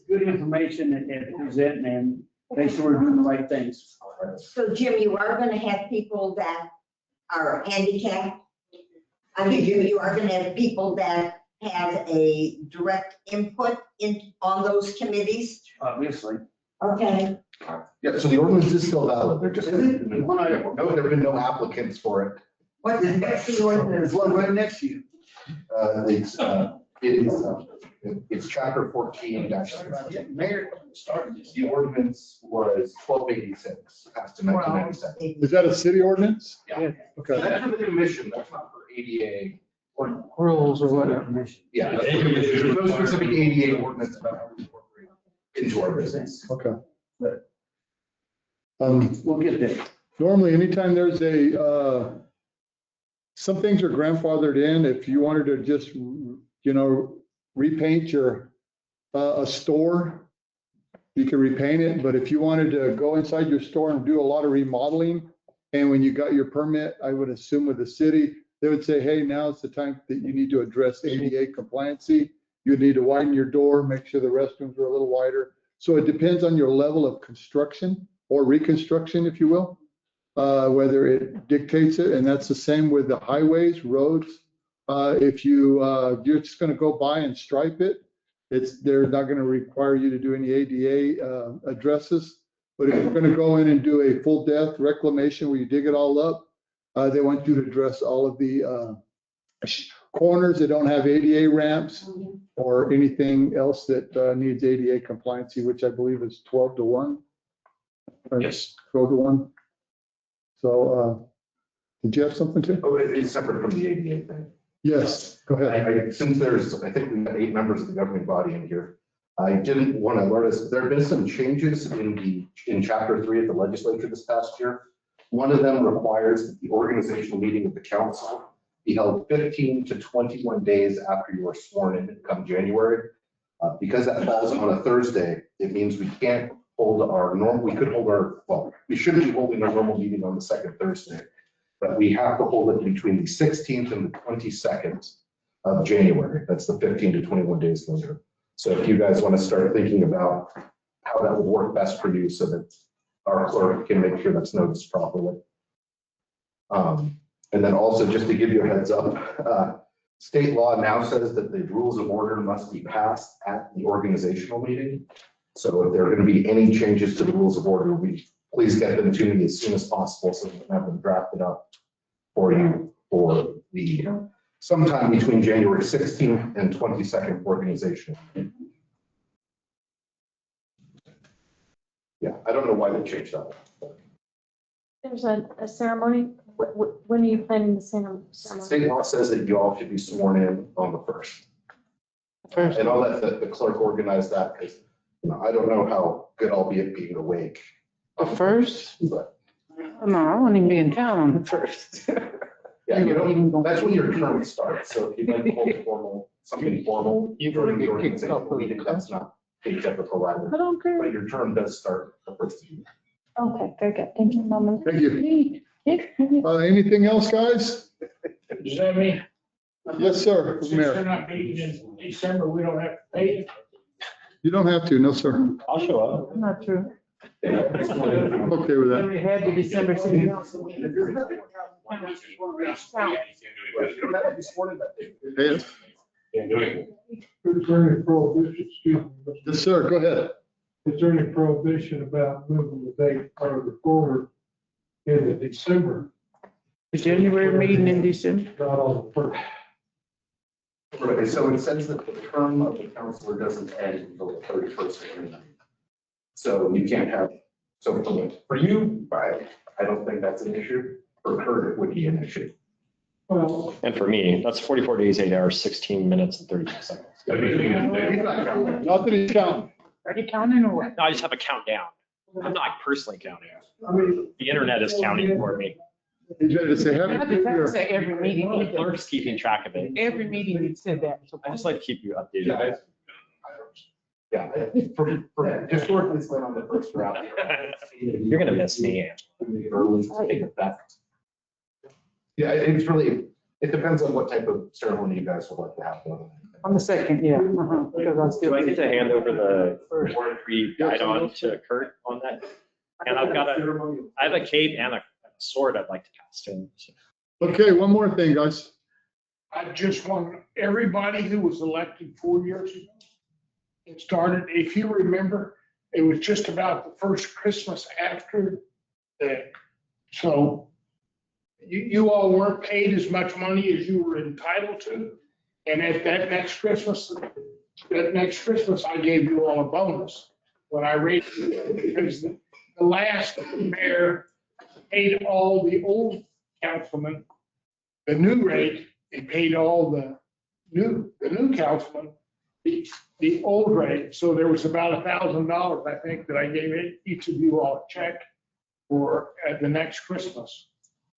good information and present and make sure we're doing the right things. So Jim, you are gonna have people that are handicapped? I mean, you are gonna have people that have a direct input on those committees? Obviously. Okay. Yeah, so the ordinance is still valid. There just, there have been no applicants for it. What is that the ordinance? There's one right next to you. It's chapter 14 Mayor, the ordinance was 1286, passed in 1997. Is that a city ordinance? Yeah. Okay. That's for the commission, that's not for ADA. Rules or whatever. Yeah, that's for the commission. There's no specific ADA ordinance about how we incorporate into our business. Okay. We'll get there. Normally, anytime there's some things are grandfathered in, if you wanted to just, repaint your, a store, you can repaint it, but if you wanted to go inside your store and do a lot of remodeling, and when you got your permit, I would assume with the city, they would say, hey, now's the time that you need to address ADA compliancy. You need to widen your door, make sure the restrooms are a little wider. So it depends on your level of construction or reconstruction, if you will, whether it dictates it. And that's the same with the highways, roads. If you're just going to go by and stripe it, they're not going to require you to do any ADA addresses. But if you're going to go in and do a full depth reclamation where you dig it all up, they want you to address all of the corners that don't have ADA ramps or anything else that needs ADA compliancy, which I believe is 12 to 1. Yes. 12 to 1. So did you have something to? Oh, it's separate from the ADA thing. Yes, go ahead. Since I think we've got 8 members of the governing body in here, I didn't want to learn this. There have been some changes in chapter 3 of the legislature this past year. One of them requires that the organizational meeting of the council be held 15 to 21 days after you are sworn in come January. Because that falls on a Thursday, it means we can't hold we shouldn't be holding our normal meeting on the second Thursday, but we have to hold it between the 16th and the 22nd of January. That's the 15 to 21 days later. So if you guys want to start thinking about how that would work best for you so that our clerk can make sure that's noticed properly. And then also just to give you a heads up, state law now says that the rules of order must be passed at the organizational meeting. So if there are going to be any changes to the rules of order, please get them to me as soon as possible so we can have them drafted up for you for the sometime between January 16th and 22nd organization. Yeah, I don't know why they changed that. There's a ceremony. When are you planning the ceremony? State law says that you all should be sworn in on the 1st. And I'll let the clerk organize that because I don't know how good I'll be at being awake. The 1st? But No, I won't even be in town on the 1st. yeah, that's when your term starts. So if you'd like to hold something formal, You're during gonna the get kicked organizational off. meeting, that's not a typical I don't care. but your term does start the 1st of the year. Okay, very good. Thank you, Mama. Thank you. Anything else, guys? Does that mean? Yes, sir. Since they're not meeting in December, we don't have to pay it? You don't have to, no, sir. I'll show up. Not true. I'm okay with that. We had the December city council. Yes. Is there any prohibition, excuse me, Yes, sir, go ahead. is there any prohibition about moving the date further forward into December? The January meeting in December. Not on the first. Right, so it says that the term of the counselor doesn't end until the 31st of June. So you can't have, so for you, I don't think that's an issue. For her, it would be an issue. Well, And for me, that's 44 days, 8 hours, 16 minutes and 32 seconds. Not that he's counting. Are you counting or what? No, I just have a countdown. I'm not personally counting. I mean, The internet is counting for me. He's ready to say happy I New just have to Year. say every meeting. The clerk's keeping track of it. Every meeting you said that. So I just like to keep you updated. Yeah, for historically, it's been on the first route. You're gonna miss me. Early to take effect. Yeah, it's really, it depends on what type of ceremony you guys would like to have. on the 2nd, yeah. Because I'm still. Do I get to hand over the warrant we guide on to Kurt on that? And I have a cape and a sword I'd like to cast in. Okay, one more thing, guys. I just want everybody who was elected 4 years ago. It started, if you remember, it was just about the first Christmas after that. So you all weren't paid as much money as you were entitled to. And at that next Christmas, I gave you all a bonus when I raised it, because the last mayor paid all the old councilmen the new rate, and paid all the new councilmen the old rate. So there was about $1,000, I think, that I gave each of you all a check for at the next Christmas,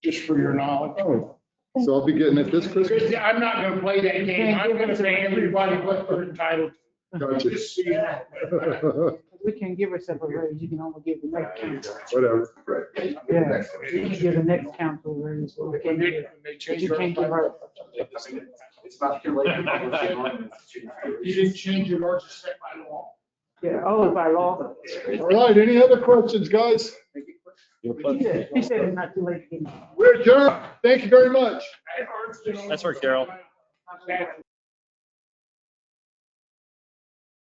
just for your knowledge. Oh, so I'll be getting it this Christmas? I'm not gonna play that game. I'm gonna pay everybody what they're entitled to. Gotcha. Just so you know. We can't give ourselves a raise, you can only give the next council. Whatever. Yeah, you can give the next council a raise. but we can't give- They You can't give her. It's not too late. You didn't change your orders set by law. Yeah, oh, by law. All right, any other questions, guys? He said it's not too late to get. We're adjourned. Thank you very much. That's right, Carol.